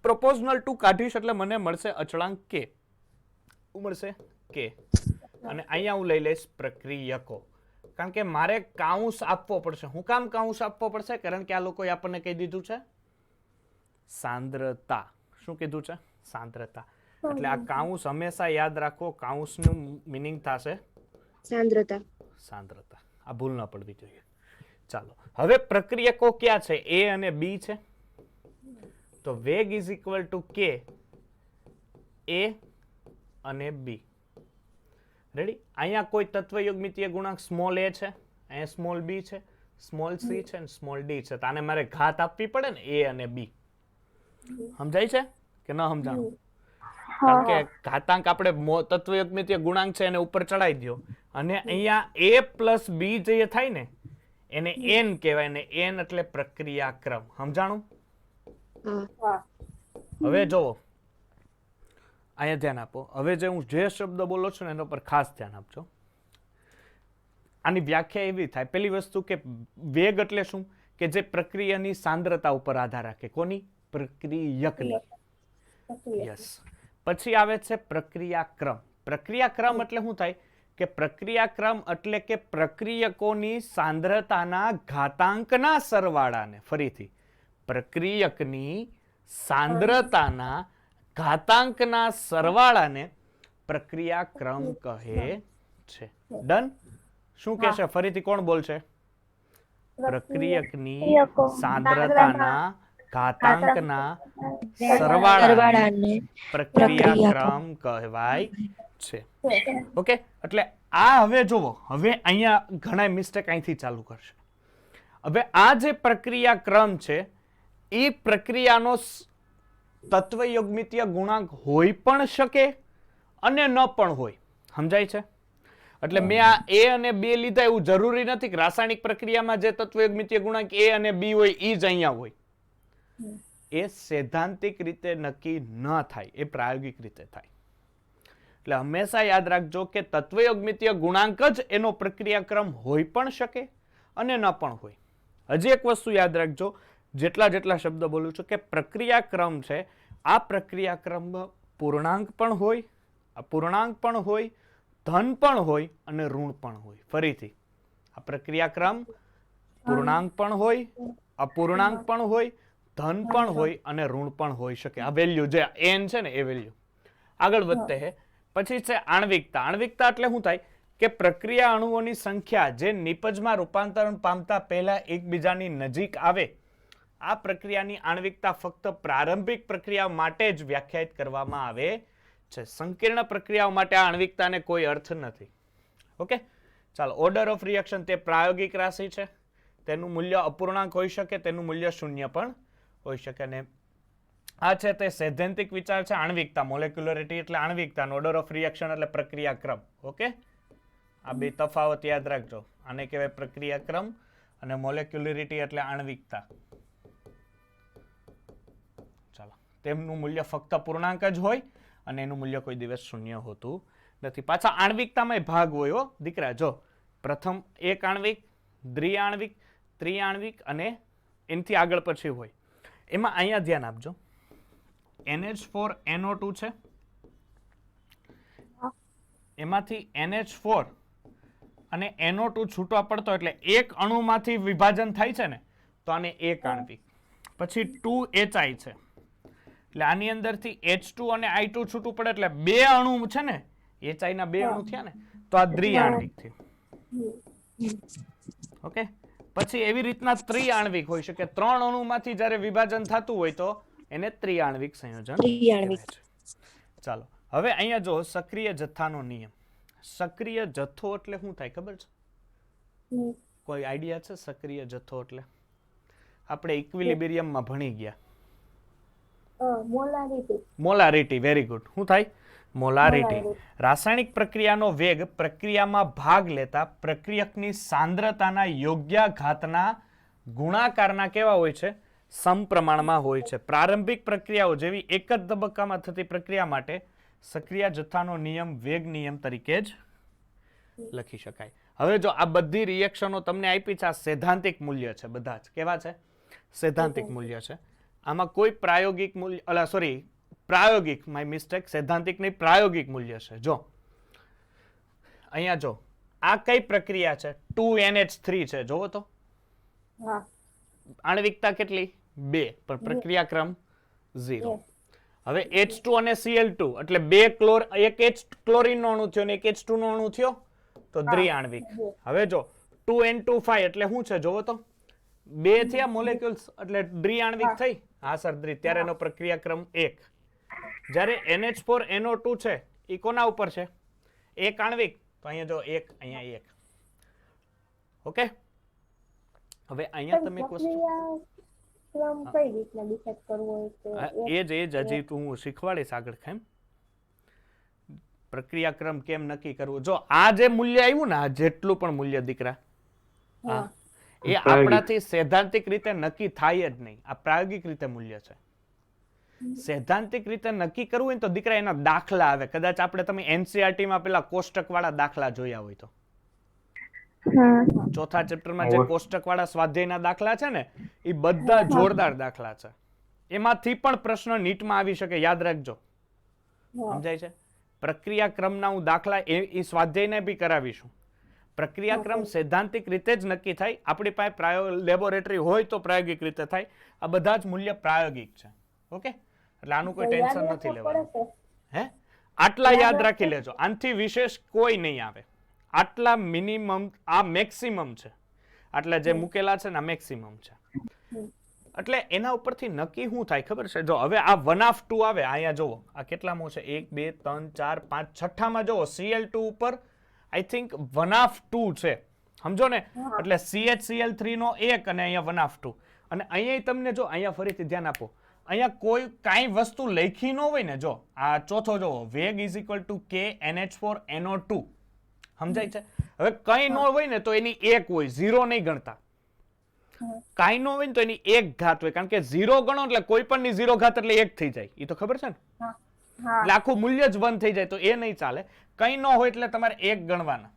A: પ્રોપોઝનલ ટુ કાઢીશ એટલે મને મળશે અચળાંક કે. શું મળશે? કે. અને અહીંયા હું લઈ લઈશ પ્રક્રિયકો, કારણ કે મારે કાઉન્સ આપવો પડશે. હું કામ કાઉન્સ આપવો પડશે? કારણ કે આ લોકોએ આપણને કહી દીધું છે સાંદ્રતા. શું કીધું છે? સાંદ્રતા. એટલે આ કાઉન્સ હંમેશા યાદ રાખો, કાઉન્સનું મિનિંગ થશે
B: સાંદ્રતા.
A: સાંદ્રતા. આ ભૂલ ન પડવી જોઈએ. ચાલો હવે પ્રક્રિયકો ક્યાં છે? એ અને બી છે. તો વેગ ઇઝ ઇક્વલ ટુ કે એ અને બી. રેડી? અહીંયા કોઈ તત્વયોગમિતીય ગુણાંક સ્મોલ એ છે, અહીંયા સ્મોલ બી છે, સ્મોલ સી છે અને સ્મોલ ડી છે. તો આને મારે ઘાત આપવી પડે ને, એ અને બી. સમજાય છે કે ન સમજાણું? કારણ કે ઘાતાંક આપણે તત્વયોગમિતીય ગુણાંક છે એને ઉપર ચડાવી દો, અને અહીંયા એ પ્લસ બી જે થાય ને એને એન કહેવાય, ને એન એટલે પ્રક્રિયાક્રમ. સમજાણું? હવે જોવો અહીંયા ધ્યાન આપો. હવે જે હું જે શબ્દ બોલું છું ને એના પર ખાસ ધ્યાન આપજો. આની વ્યાખ્યા એવી થાય, પેલી વસ્તુ કે વેગ એટલે શું? કે જે પ્રક્રિયાની સાંદ્રતા ઉપર આધાર રાખે. કોની? પ્રક્રિયકની. યસ. પછી આવે છે પ્રક્રિયાક્રમ. પ્રક્રિયાક્રમ એટલે શું થાય? કે પ્રક્રિયાક્રમ એટલે કે પ્રક્રિયકોની સાંદ્રતાના ઘાતાંકના સરવાળાને, ફરીથી પ્રક્રિયકની સાંદ્રતાના ઘાતાંકના સરવાળાને પ્રક્રિયાક્રમ કહે છે. ડન? શું કહેશે? ફરીથી કોણ બોલશે? પ્રક્રિયકની સાંદ્રતાના ઘાતાંકના સરવાળાને પ્રક્રિયાક્રમ કહેવાય છે. ઓકે? એટલે આ હવે જુઓ, હવે અહીંયા ઘણા મિસ્ટેક અહીંથી ચાલુ કરશે. હવે આ જે પ્રક્રિયાક્રમ છે એ પ્રક્રિયાનો તત્વયોગમિતીય ગુણાંક હોઈ પણ શકે અને ન પણ હોય. સમજાય છે? એટલે મેં આ એ અને બે લીધા એવું જરૂરી નથી કે રાસાયણિક પ્રક્રિયામાં જે તત્વયોગમિતીય ગુણાંક એ અને બી હોય એ જ અહીંયા હોય. એ સૈદ્ધાંતિક રીતે નક્કી ન થાય, એ પ્રાયોગિક રીતે થાય. એટલે હંમેશા યાદ રાખજો કે તત્વયોગમિતીય ગુણાંક જ એનો પ્રક્રિયાક્રમ હોઈ પણ શકે અને ન પણ હોય. હજી એક વસ્તુ યાદ રાખજો, જેટલા શબ્દ બોલું છું, કે પ્રક્રિયાક્રમ છે, આ પ્રક્રિયાક્રમ પૂર્ણાંક પણ હોય, અપૂર્ણાંક પણ હોય, ધન પણ હોય અને ઋણ પણ હોય. ફરીથી આ પ્રક્રિયાક્રમ પૂર્ણાંક પણ હોય, અપૂર્ણાંક પણ હોય, ધન પણ હોય અને ઋણ પણ હોઈ શકે. આ વેલ્યુ જે એન છે ને એ વેલ્યુ. આગળ વધતે હે. પછી છે આણ્વિકતા. આણ્વિકતા એટલે શું થાય? કે પ્રક્રિયા અણુઓની સંખ્યા જે નિપજમાં રૂપાંતરણ પામતા પહેલા એકબીજાની નજીક આવે. આ પ્રક્રિયાની આણ્વિકતા ફક્ત પ્રારંભિક પ્રક્રિયા માટે જ વ્યાખ્યાયિત કરવામાં આવે છે. સંકીર્ણ પ્રક્રિયાઓ માટે આ આણ્વિકતાને કોઈ અર્થ નથી. ઓકે? ચાલો, ઓર્ડર ઓફ રિએક્શન તે પ્રાયોગિક રાશિ છે. તેનું મૂલ્ય અપૂર્ણાંક હોઈ શકે, તેનું મૂલ્ય શૂન્ય પણ હોઈ શકે. અને આ છે તે સૈદ્ધાંતિક વિચાર છે. આણ્વિકતા, મોલેક્યુલરિટી એટલે આણ્વિકતા, ઓર્ડર ઓફ રિએક્શન એટલે પ્રક્રિયાક્રમ. ઓકે? આ બે તફાવત યાદ રાખજો. આને કહેવાય પ્રક્રિયાક્રમ અને મોલેક્યુલરિટી એટલે આણ્વિકતા. ચાલો, તેમનું મૂલ્ય ફક્ત પૂર્ણાંક જ હોય અને એનું મૂલ્ય કોઈ દિવસ શૂન્ય હોતું નથી. પાછા આણ્વિકતામાં ભાગ હોય હો દીકરા. જો પ્રથમ એક આણ્વિક, દ્વિઆણ્વિક, ત્રિઆણ્વિક અને એનાથી આગળ પછી હોય. એમાં અહીંયા ધ્યાન આપજો, NH4NO2 છે, એમાંથી NH4 અને NO2 છૂટવા પડતો એટલે એક અણુમાંથી વિભાજન થાય છે ને, તો આને એક આણ્વિક. પછી 2HI છે, એટલે આની અંદરથી H2 અને I2 છૂટું પડે એટલે બે અણુ છે ને, HI ના બે અણુ થયા ને, તો આ દ્વિઆણ્વિક થયું. ઓકે? પછી એવી રીતના ત્રિઆણ્વિક હોઈ શકે. ત્રણ અણુમાંથી જ્યારે વિભાજન થતું હોય તો એને ત્રિઆણ્વિક સંયોજન કહેવાય છે. ચાલો, હવે અહીંયા જો સક્રિય જથ્થાનો નિયમ. સક્રિય જથ્થો એટલે શું થાય ખબર છે? કોઈ આઈડિયા છે? સક્રિય જથ્થો એટલે આપણે ઇક્વિલિબ્રિયમમાં ભણી ગયા.
B: મોલારિટી.
A: Molarity, very good. શું થાય? મોલારિટી.
B: મોલારિટી.
A: રાસાયણિક પ્રક્રિયાનો વેગ પ્રક્રિયામાં ભાગ લેતા પ્રક્રિયકની સાંદ્રતાના યોગ્ય ઘાતના ગુણાકારના કેવા હોય છે? સમપ્રમાણમાં હોય છે. પ્રારંભિક પ્રક્રિયાઓ જેવી એક જ તબક્કામાં થતી પ્રક્રિયા માટે સક્રિય જથ્થાનો નિયમ વેગ નિયમ તરીકે જ લખી શકાય. હવે જો આ બધી રિએક્શનો તમને આપી છે, આ સૈદ્ધાંતિક મૂલ્ય છે, બધા જ કેવા છે? સૈદ્ધાંતિક મૂલ્ય છે. આમાં કોઈ પ્રાયોગિક મૂલ્ય પ્રાયોગિક, માય મિસ્ટેક, સૈદ્ધાંતિક નહીં, પ્રાયોગિક મૂલ્ય છે. જો અહીંયા જો આ કઈ પ્રક્રિયા છે? 2NH3 છે. જોવો તો આણ્વિકતા કેટલી? 2, પણ પ્રક્રિયા ક્રમ 0. હવે H2 અને Cl2 એટલે એક H ક્લોરીન નો અણુ થયો ને એક H2 નો અણુ થયો તો દ્વિઆણ્વિક. હવે જો 2N25 એટલે શું છે? જોવો તો 2 થયા મોલેક્યુલ્સ એટલે દ્વિઆણ્વિક થઈ. હા સર, ત્યારે એનો પ્રક્રિયા ક્રમ 1. જ્યારે NH4NO2 છે એ કોના ઉપર છે? એક આણ્વિક, તો અહીંયા જો 1, અહીંયા 1. ઓકે, હવે અહીંયા તમે
B: ક્રમ કઈ રીતના ડિસાઈડ કરવો હોય
A: એ જ હજી તું હું શીખવાડીશ આગળ. કેમ પ્રક્રિયા ક્રમ કેમ નક્કી કરવું? જો આ જે મૂલ્ય આવ્યું ને, આ જેટલું પણ મૂલ્ય દીકરા, એ આપણાથી સૈદ્ધાંતિક રીતે નક્કી થાય જ નહીં. આ પ્રાયોગિક રીતે મૂલ્ય છે. સૈદ્ધાંતિક રીતે નક્કી કરવું હોય તો દીકરા એના દાખલા આવે. કદાચ આપણે તમે NCERT માં પેલા કોષ્ટક વાળા દાખલા જોયા હોય તો, ચોથા ચેપ્ટરમાં જે કોષ્ટક વાળા સ્વાધ્યાયના દાખલા છે ને, એ બધા જોરદાર દાખલા છે. એમાંથી પણ પ્રશ્ન નીટમાં આવી શકે, યાદ રાખજો. સમજાય છે? પ્રક્રિયા ક્રમના હું દાખલા એ સ્વાધ્યાયને બી કરાવીશું. પ્રક્રિયા ક્રમ સૈદ્ધાંતિક રીતે જ નક્કી થાય. આપણી પાસે લેબોરેટરી હોય તો પ્રાયોગિક રીતે થાય. આ બધા જ મૂલ્ય પ્રાયોગિક છે. ઓકે, એટલે આનું કોઈ ટેન્શન નથી લેવાનું. હે, આટલા યાદ રાખી લેજો. આનાથી વિશેષ કોઈ નહીં આવે. આટલા મિનિમમ, આ મેક્સિમમ છે. આટલા જે મૂકેલા છે ને આ મેક્સિમમ છે. એટલે એના ઉપરથી નક્કી શું થાય ખબર છે? જો હવે આ 1/2 આવે, અહીંયા જોવો આ કેટલામો છે? 1 2 3 4 5 છઠ્ઠામાં જોવો Cl2 ઉપર આઈ થિંક 1/2 છે. સમજો ને? એટલે CHCl3 નો 1 અને અહીંયા 1/2. અને અહીંયા તમને જો, અહીંયા ફરીથી ધ્યાન આપો, અહીંયા કોઈ કાંઈ વસ્તુ લખી ન હોય ને, જો આ ચોથો જોવો, વેગ = K NH4NO2. સમજાય છે? હવે કઈ ન હોય ને તો એની 1 હોય, 0 નહીં ગણતા. કાંઈ ન હોય ને તો એની 1 ઘાત હોય, કારણ કે 0 ગણો એટલે કોઈ પણ ની 0 ઘાત એટલે 1 થઈ જાય. એ તો ખબર છે ને? એટલે આખું મૂલ્ય જ 1 થઈ જાય, તો એ નહીં ચાલે. કઈ ન હોય એટલે તમારે 1 ગણવાના.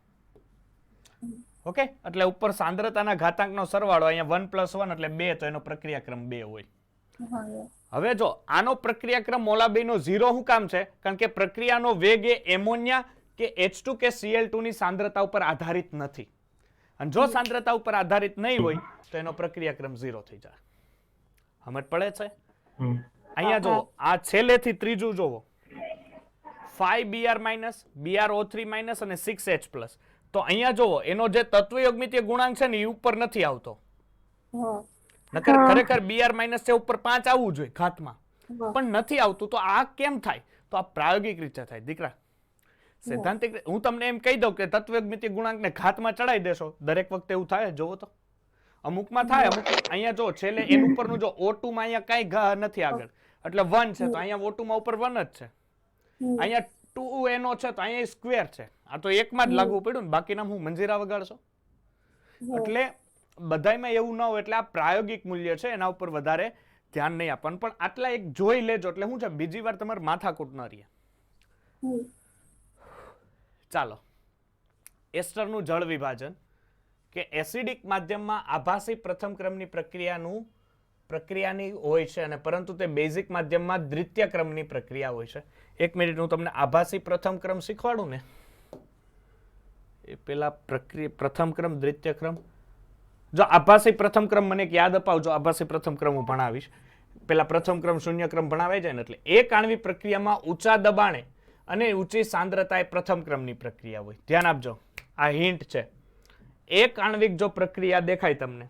A: ઓકે, એટલે ઉપર સાંદ્રતાના ઘાતાંકનો સરવાળો, અહીંયા 1 + 1 એટલે 2, તો એનો પ્રક્રિયાક્રમ 2 હોય. હવે જો આનો પ્રક્રિયાક્રમ મોલા 2 નો 0 શું કામ છે? કારણ કે પ્રક્રિયાનો વેગ એ એમોનિયા કે H2 કે Cl2 ની સાંદ્રતા ઉપર આધારિત નથી. અને જો સાંદ્રતા ઉપર આધારિત નહીં હોય તો એનો પ્રક્રિયાક્રમ 0 થઈ જાય. સમજ પડે છે? અહીંયા જો આ છેલ્લેથી ત્રીજું જોવો, 5Br- BrO3- અને 6H+. તો અહીંયા જોવો એનો જે તત્વયોગમિતીય ગુણાંક છે ને એ ઉપર નથી આવતો. નકર ખરેખર Br- છે ઉપર 5 આવવું જોઈએ ઘાતમાં, પણ નથી આવતું. તો આ કેમ થાય? તો આ પ્રાયોગિક રીતે થાય દીકરા. સૈદ્ધાંતિક હું તમને એમ કહી દઉં કે તત્વયોગમિતીય ગુણાંકને ઘાતમાં ચડાવી દેશો, દરેક વખતે એવું થાય? જોવો તો અમુકમાં થાય, અમુક. અહીંયા જો છેલ્લે એન ઉપરનું જો O2 માં અહીંયા કાંઈ નથી આગળ, એટલે 1 છે, તો અહીંયા O2 માં ઉપર 1 જ છે. અહીંયા 2NO છે તો અહીંયા સ્ક્વેર છે. આ તો એકમાં જ લાગુ પડ્યું ને, બાકીના હું મંજીરા વગાડશો. એટલે બધાયમાં એવું ન હોય. એટલે આ પ્રાયોગિક મૂલ્ય છે, એના ઉપર વધારે ધ્યાન નહીં આપવાનું. પણ આટલા એક જોઈ લેજો, એટલે શું છે, બીજી વાર તમારે માથાકૂટ ન રહે. ચાલો, એસ્ટરનું જળ વિભાજન કે એસિડિક માધ્યમમાં આભાસી પ્રથમ ક્રમની પ્રક્રિયાની હોય છે, અને પરંતુ તે બેઝિક માધ્યમમાં દ્વિતીય ક્રમની પ્રક્રિયા હોય છે. એક મિનિટ, હું તમને આભાસી પ્રથમ ક્રમ શીખવાડું ને, એ પેલા પ્રથમ ક્રમ દ્વિતીય ક્રમ. જો આભાસી પ્રથમ ક્રમ મને યાદ અપાવજો. આભાસી પ્રથમ ક્રમ હું ભણાવીશ. પેલા પ્રથમ ક્રમ શૂન્ય ક્રમ ભણાવાઈ જાય ને, એટલે એક આણ્વિક પ્રક્રિયામાં ઊંચા દબાણે અને ઊંચી સાંદ્રતાએ પ્રથમ ક્રમની પ્રક્રિયા હોય. ધ્યાન આપજો, આ હિન્ટ છે. એક આણ્વિક જો પ્રક્રિયા દેખાય તમને,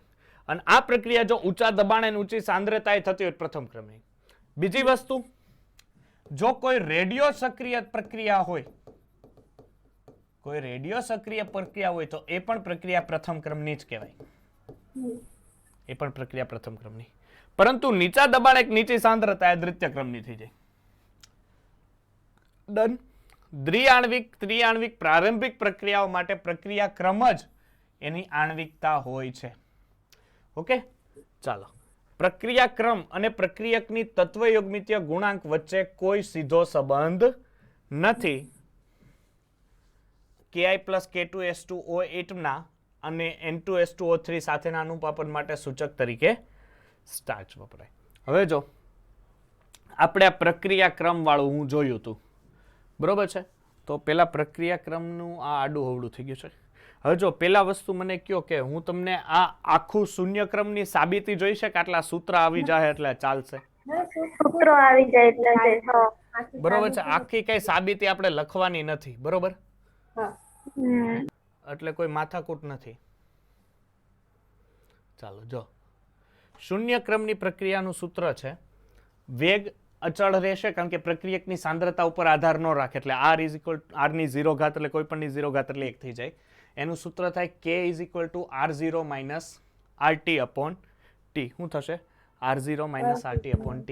A: અને આ પ્રક્રિયા જો ઊંચા દબાણ અને ઊંચી સાંદ્રતાએ થતી હોય પ્રથમ ક્રમની. બીજી વસ્તુ, જો કોઈ રેડિયો સક્રિય પ્રક્રિયા હોય, કોઈ રેડિયો સક્રિય પ્રક્રિયા હોય તો એ પણ પ્રક્રિયા પ્રથમ ક્રમની જ કહેવાય. એ પણ પ્રક્રિયા પ્રથમ ક્રમની. પરંતુ નીચા દબાણ એક નીચી સાંદ્રતા એ દ્વિતીય ક્રમની થઈ જાય. ડન. દ્વિઆણ્વિક ત્રિઆણ્વિક પ્રારંભિક પ્રક્રિયાઓ માટે પ્રક્રિયા ક્રમ જ એની આણ્વિકતા હોય છે. ઓકે, ચાલો. પ્રક્રિયા ક્રમ અને પ્રક્રિયકની તત્વયોગમિતીય ગુણાંક વચ્ચે કોઈ સીધો સંબંધ નથી. Ki + K2S2O8 ના અને N2S2O3 સાથેના અનુપાપન માટે સૂચક તરીકે સ્ટાર્ચ વપરાય. હવે જો આપણે આ પ્રક્રિયા ક્રમ વાળું હું જોયું હતું, બરોબર છે? તો પેલા પ્રક્રિયા ક્રમનું આ આડું અવળું થઈ ગયું છે. હવે જો પેલા વસ્તુ મને કયો કે હું તમને આ આખું શૂન્ય ક્રમની સાબિતી જોઈ છે કે આટલા સૂત્ર આવી જાય એટલે ચાલશે?
B: સૂત્રો આવી જાય એટલે
A: બરોબર છે. આખી કઈ સાબિતી આપણે લખવાની નથી, બરોબર? એટલે કોઈ માથાકૂટ નથી. ચાલો જો શૂન્ય ક્રમની પ્રક્રિયાનું સૂત્ર છે વેગ અચળ રહેશે કારણ કે પ્રક્રિયકની સાંદ્રતા ઉપર આધાર ન રાખે એટલે r ની 0 ઘાત એટલે કોઈ પણની 0 ઘાત એટલે 1 થઈ જાય. એનું સૂત્ર થાય k = r0 - rt/t. શું થશે? r0 - rt/t.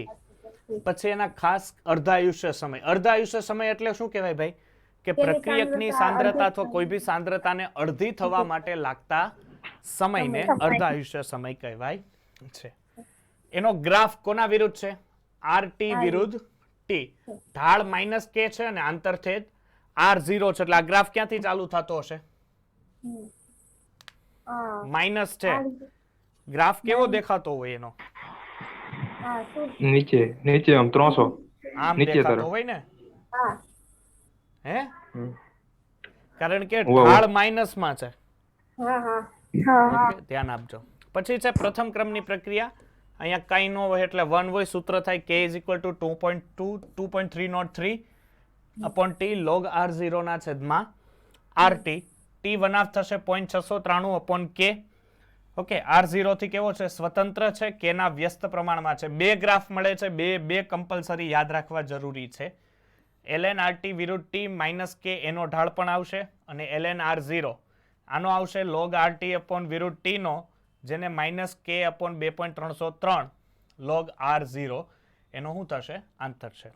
A: પછી એના ખાસ અર્ધાયુષ્ય સમય. અર્ધાયુષ્ય સમય એટલે શું કહેવાય ભાઈ? કે પ્રક્રિયકની સાંદ્રતા અથવા કોઈ બી સાંદ્રતાને અડધી થવા માટે લાગતા સમયને અર્ધાયુષ્ય સમય કહેવાય છે. એનો ગ્રાફ કોના વિરુદ્ધ છે? rt વિરુદ્ધ t. ઢાળ -k છે અને આંતરછેદ r0 છે એટલે આ ગ્રાફ ક્યાંથી ચાલુ થતો હશે? માઇનસ છે. ગ્રાફ કેવો દેખાતો હોય એનો?
C: નીચે આમ 300
A: આમ દેખાતો હોય ને? હે? કારણ કે ઢાળ માઇનસ માં છે. ઓકે, ધ્યાન આપજો. પછી છે પ્રથમ ક્રમની પ્રક્રિયા. અહીંયા કઈ ન હોય એટલે 1 હોય. સૂત્ર થાય k = 2.303/t log r0 ના છેદમાં rt. t વનાફ થશે 0.693/k. ઓકે, r0 થી કેવો છે? સ્વતંત્ર છે. k ના વ્યસ્ત પ્રમાણમાં છે. બે ગ્રાફ મળે છે. બે કમ્પલસરી યાદ રાખવા જરૂરી છે. ln rt વિરુદ્ધ t - k એનો ઢાળ પણ આવશે અને ln r0 આનો આવશે log rt વિરુદ્ધ t નો, જેને -k/2.303 log r0 એનો શું થશે? આંતર છે.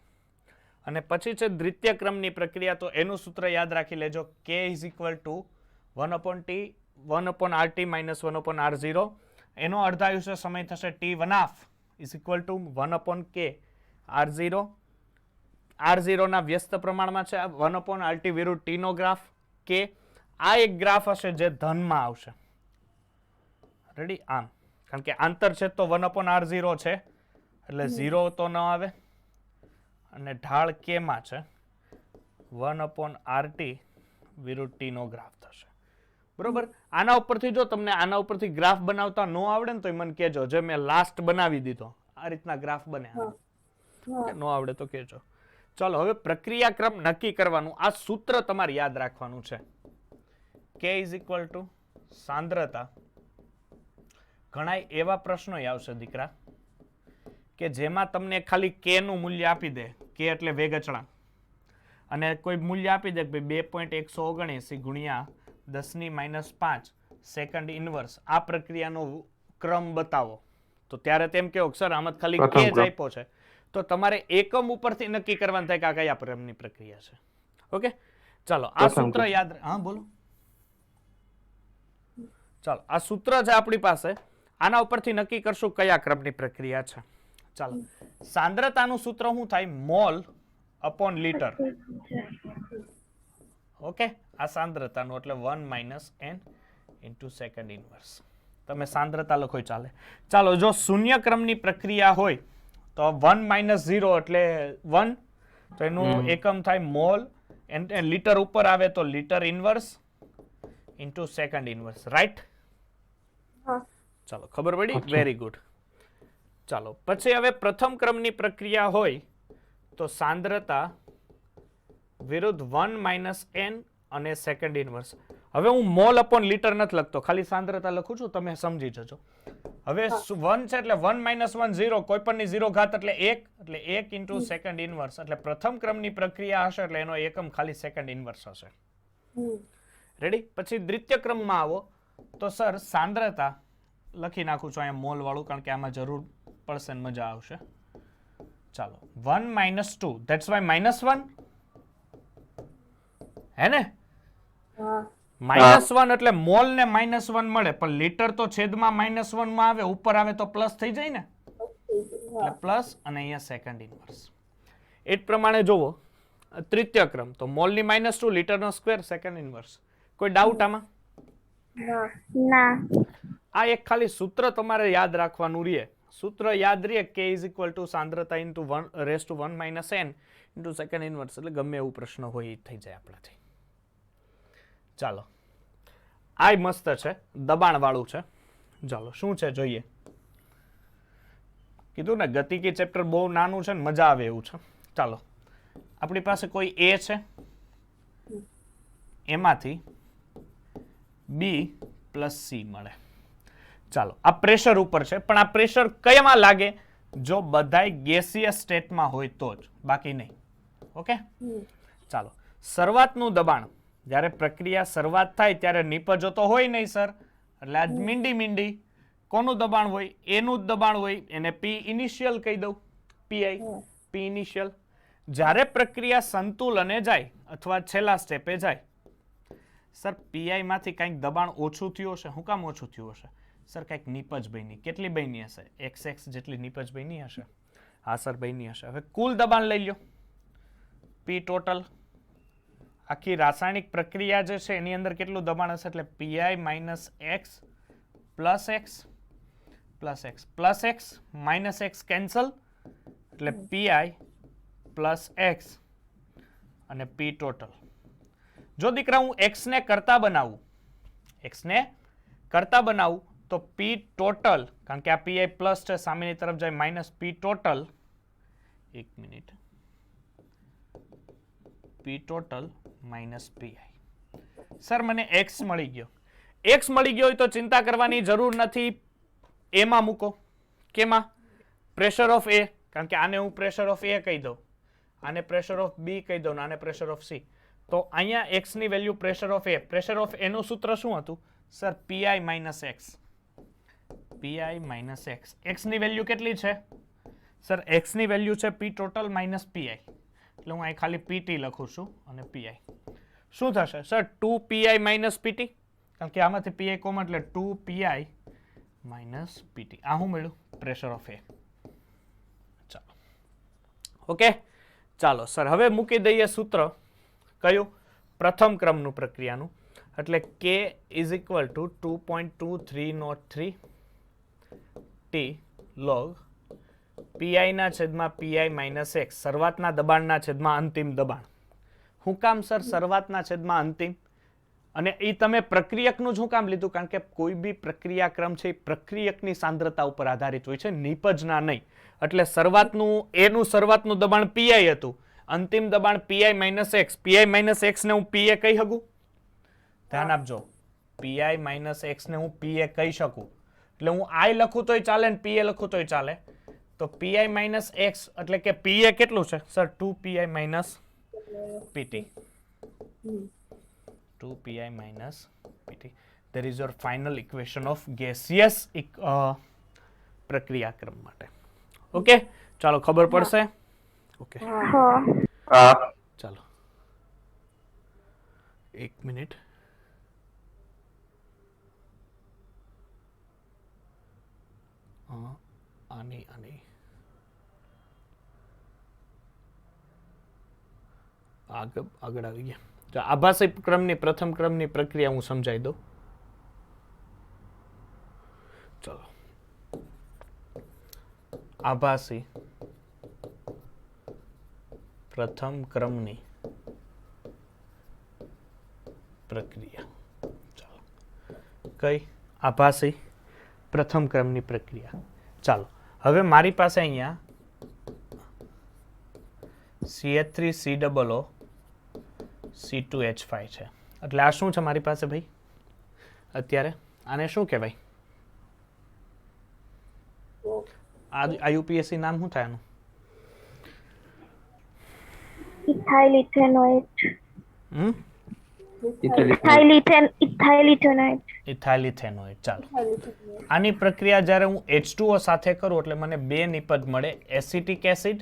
A: અને પછી છે દ્વિતીય ક્રમની પ્રક્રિયા. તો એનું સૂત્ર યાદ રાખી લેજો. k = 1/t 1/rt - 1/r0. એનો અર્ધાયુષ્ય સમય થશે t વનાફ = 1/k r0. r0 ના વ્યસ્ત પ્રમાણમાં છે. 1/rt વિરુદ્ધ t નો ગ્રાફ k. આ એક ગ્રાફ હશે જે ધનમાં આવશે. રેડી? આમ, કારણ કે આંતર છે તો 1/r0 છે એટલે 0 તો ન આવે અને ઢાળ k માં છે 1/rt વિરુદ્ધ t નો ગ્રાફ થશે. બરોબર? આના ઉપરથી જો તમને આના ઉપરથી ગ્રાફ બનાવતા ન આવડે ને તો મને કહેજો, જે મેં લાસ્ટ બનાવી દીધો આ રીતના ગ્રાફ બને. ન આવડે તો કહેજો. ચાલો હવે પ્રક્રિયા ક્રમ નક્કી કરવાનું. આ સૂત્ર તમારે યાદ રાખવાનું છે. k = સાંદ્રતા. ઘણા એવા પ્રશ્નો આવશે દીકરા કે જેમાં તમને ખાલી k નું મૂલ્ય આપી દે. k એટલે વેગ અચળાંક અને કોઈ મૂલ્ય આપી દે કે 2.179 ગુણ્યા 10⁻5 સેકન્ડ ઇનવર્સ આ પ્રક્રિયાનો ક્રમ બતાવો. તો ત્યારે તેમ કેવો સર આમાં ખાલી k જ આપ્યો છે, તો તમારે એકમ ઉપરથી નક્કી કરવાનું થાય કે આ કયા ક્રમની પ્રક્રિયા છે. ઓકે, ચાલો આ સૂત્ર યાદ. હા બોલો. ચાલો આ સૂત્ર છે આપણી પાસે. આના ઉપરથી નક્કી કરશું કયા ક્રમની પ્રક્રિયા છે. ચાલો, સાંદ્રતાનું સૂત્ર શું થાય? mol/liter. ઓકે, આ સાંદ્રતાનું એટલે 1 - n * સેકન્ડ ઇનવર્સ. તમે સાંદ્રતા લખો ચાલે. ચાલો, જો શૂન્ય ક્રમની પ્રક્રિયા હોય તો 1 - 0 એટલે 1, તો એનું એકમ થાય મોલ. લીટર ઉપર આવે તો litre inverse * second inverse. Right? ચાલો, ખબર પડી? Very good. ચાલો, પછી હવે પ્રથમ ક્રમની પ્રક્રિયા હોય તો સાંદ્રતા વિરુદ્ધ 1 - n અને સેકન્ડ ઇનવર્સ. હવે હું mol/liter નથી લખતો, ખાલી સાંદ્રતા લખું છું, તમે સમજી જજો. હવે 1 છે એટલે 1 - 1 0, કોઈ પણની 0 ઘાત એટલે 1, એટલે 1 * સેકન્ડ ઇનવર્સ. એટલે પ્રથમ ક્રમની પ્રક્રિયા હશે એટલે એનો એકમ ખાલી સેકન્ડ ઇનવર્સ હશે. રેડી? પછી દ્વિતીય ક્રમમાં આવો તો સર સાંદ્રતા લખી નાખું છું અહીંયા મોલ વાળું, કારણ કે આમાં જરૂર પડશે ને મજા આવશે. ચાલો 1 - 2 ધેટ્સ વાય -1 હે ને. -1 એટલે મોલ ને -1 મળે, પણ લીટર તો છેદમાં -1 માં આવે, ઉપર આવે તો પ્લસ થઈ જાય ને, એટલે પ્લસ અને અહીંયા સેકન્ડ ઇન્વર્સ. એ જ પ્રમાણે જોવો તૃતીય ક્રમ તો મોલની -2 લીટરનો સ્ક્વેર સેકન્ડ ઇન્વર્સ. કોઈ ડાઉટ આમાં?
B: ના.
A: આ એક ખાલી સૂત્ર તમારે યાદ રાખવાનું રહે. સૂત્ર યાદ રહે k = સાંદ્રતા * 1 - n * સેકન્ડ ઇન્વર્સ, એટલે ગમે એવું પ્રશ્ન હોય એ થઈ જાય આપણાથી. ચાલો આ મસ્ત છે, દબાણ વાળું છે. ચાલો શું છે જોઈએ. કીધું ને ગતિકી ચેપ્ટર બહુ નાનું છે ને મજા આવે એવું છે. ચાલો આપણી પાસે કોઈ a છે, એમાંથી b + c મળે. ચાલો આ પ્રેશર ઉપર છે, પણ આ પ્રેશર કયામાં લાગે? જો બધાય ગેસિયસ સ્ટેટમાં હોય તો જ, બાકી નહીં. ઓકે ચાલો શરૂઆતનું દબાણ, જ્યારે પ્રક્રિયા શરૂઆત થાય ત્યારે નિપજો તો હોય નહીં સર, એટલે આ મીંડી કોનું દબાણ હોય? એનું જ દબાણ હોય, એને P ઇનિશિયલ કહી દઉં, PI P ઇનિશિયલ. જ્યારે પ્રક્રિયા સંતુલને જાય અથવા છેલ્લા સ્ટેપે જાય, સર PI માંથી કંઈક દબાણ ઓછું થયું હશે. શું કામ ઓછું થયું હશે? સર કંઈક નિપજ બની. કેટલી બની હશે? XX જેટલી નિપજ બની હશે. હા સર બની હશે. હવે કુલ દબાણ લઈ લો, P ટોટલ. આખી રાસાયણિક પ્રક્રિયા જે છે એની અંદર કેટલું દબાણ હશે? એટલે PI - X + X + X + X - X cancel, એટલે PI + X અને P ટોટલ. જો દીકરા હું X ને કરતા બનાવું તો P ટોટલ, કારણ કે આ PI પ્લસ છે સામેની તરફ જાય -P ટોટલ. એક minute, P total - PI. Sir મને X મળી ગયો. X મળી ગયો હોય તો ચિંતા કરવાની જરૂર નથી. એમાં મૂકો. કેમાં? પ્રેશર ઓફ A, કારણ કે આને હું પ્રેશર ઓફ A કહી દઉં, આને પ્રેશર ઓફ B કહી દઉં, આને પ્રેશર ઓફ C. તો અહીંયા X ની value pressure of A. Pressure of A નું સૂત્ર શું હતું? Sir PI - X. PI - X. X ની વેલ્યુ કેટલી છે? સર X ની વેલ્યુ છે P ટોટલ - PI. એટલે હું અહીં ખાલી PT લખું છું અને PI. શું થશે સર? 2PI - PT, કારણ કે આમાંથી PI કોમન, એટલે 2PI - PT. આ શું મળ્યું? Pressure of A. ચાલો ઓકે. ચાલો સર હવે મૂકી દઈએ સૂત્ર. કયું? પ્રથમ ક્રમનું પ્રક્રિયાનું, એટલે K = 2.2303 T log PI ના છેદમાં PI - X, શરૂઆતના દબાણના છેદમાં અંતિમ દબાણ. શું કામ સર શરૂઆતના છેદમાં અંતિમ? અને એ તમે પ્રક્રિયકનું શું કામ લીધું? કારણ કે કોઈ બી પ્રક્રિયા ક્રમ છે એ પ્રક્રિયકની સાંદ્રતા ઉપર આધારિત હોય છે, નિપજના નહીં. એટલે એનું શરૂઆતનું દબાણ PI હતું, અંતિમ દબાણ PI - X. PI - X ને હું PA કહી શકું? ધ્યાન આપજો, PI - X ને હું PA કહી શકું. એટલે હું I લખું તોય ચાલે ને PA લખું તોય ચાલે. તો PI - X એટલે કે PA કેટલું છે sir? 2PI - PT. 2PI - PT. There is your final equation of gaseous પ્રક્રિયા ક્રમ માટે. ઓકે ચાલો ખબર પડશે. ઓકે ચાલો એક મિનિટ. આની આગળ આવી ગયા. આભાસી ક્રમની પ્રથમ ક્રમની પ્રક્રિયા હું સમજાવી દઉં. ચલો આભાસી પ્રથમ ક્રમની પ્રક્રિયા. ચાલો કઈ? આભાસી પ્રથમ ક્રમની પ્રક્રિયા. ચાલો હવે મારી પાસે અહીંયા CH3COO C2H5 છે. એટલે આ શું છે મારી પાસે ભાઈ અત્યારે? આને શું કહેવાય? આ UPSC નામ શું થાય આનું?
B: ઇથાઇલ ઇથેનોઇટ.
A: ઇથાઇલ ઇથેનોઇડ. ચાલો,
B: ઇથાઇલ
A: આની પ્રક્રિયા જ્યારે હું H2O સાથે કરું એટલે મને બે નિપજ મળે, એસિટિક એસિડ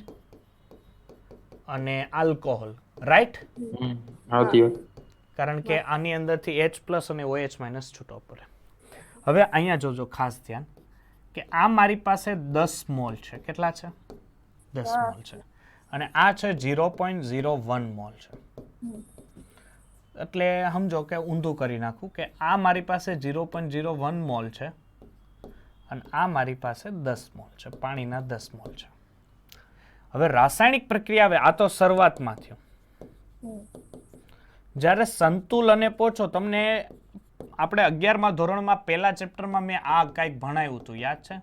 A: અને આલ્કોહોલ, રાઈટ? કારણ કે આની અંદરથી H+ અને OH- છૂટો પડે. હવે અહીંયા જોજો ખાસ ધ્યાન કે આ મારી પાસે 10 મોલ છે. કેટલા છે? 10 મોલ છે. અને આ છે 0.01 મોલ છે. એટલે સમજો કે ઊંધું કરી નાખું કે આ મારી પાસે 0.01 મોલ છે અને આ મારી પાસે 10 મોલ છે, પાણીના 10 મોલ છે. હવે રાસાયણિક પ્રક્રિયા આવે, આ તો શરૂઆતમાં થયું. જ્યારે સંતુલને પહોંચો, તમને આપણે 11મા ધોરણમાં પહેલા ચેપ્ટરમાં મેં આ કંઈક ભણાવ્યું હતું, યાદ છે?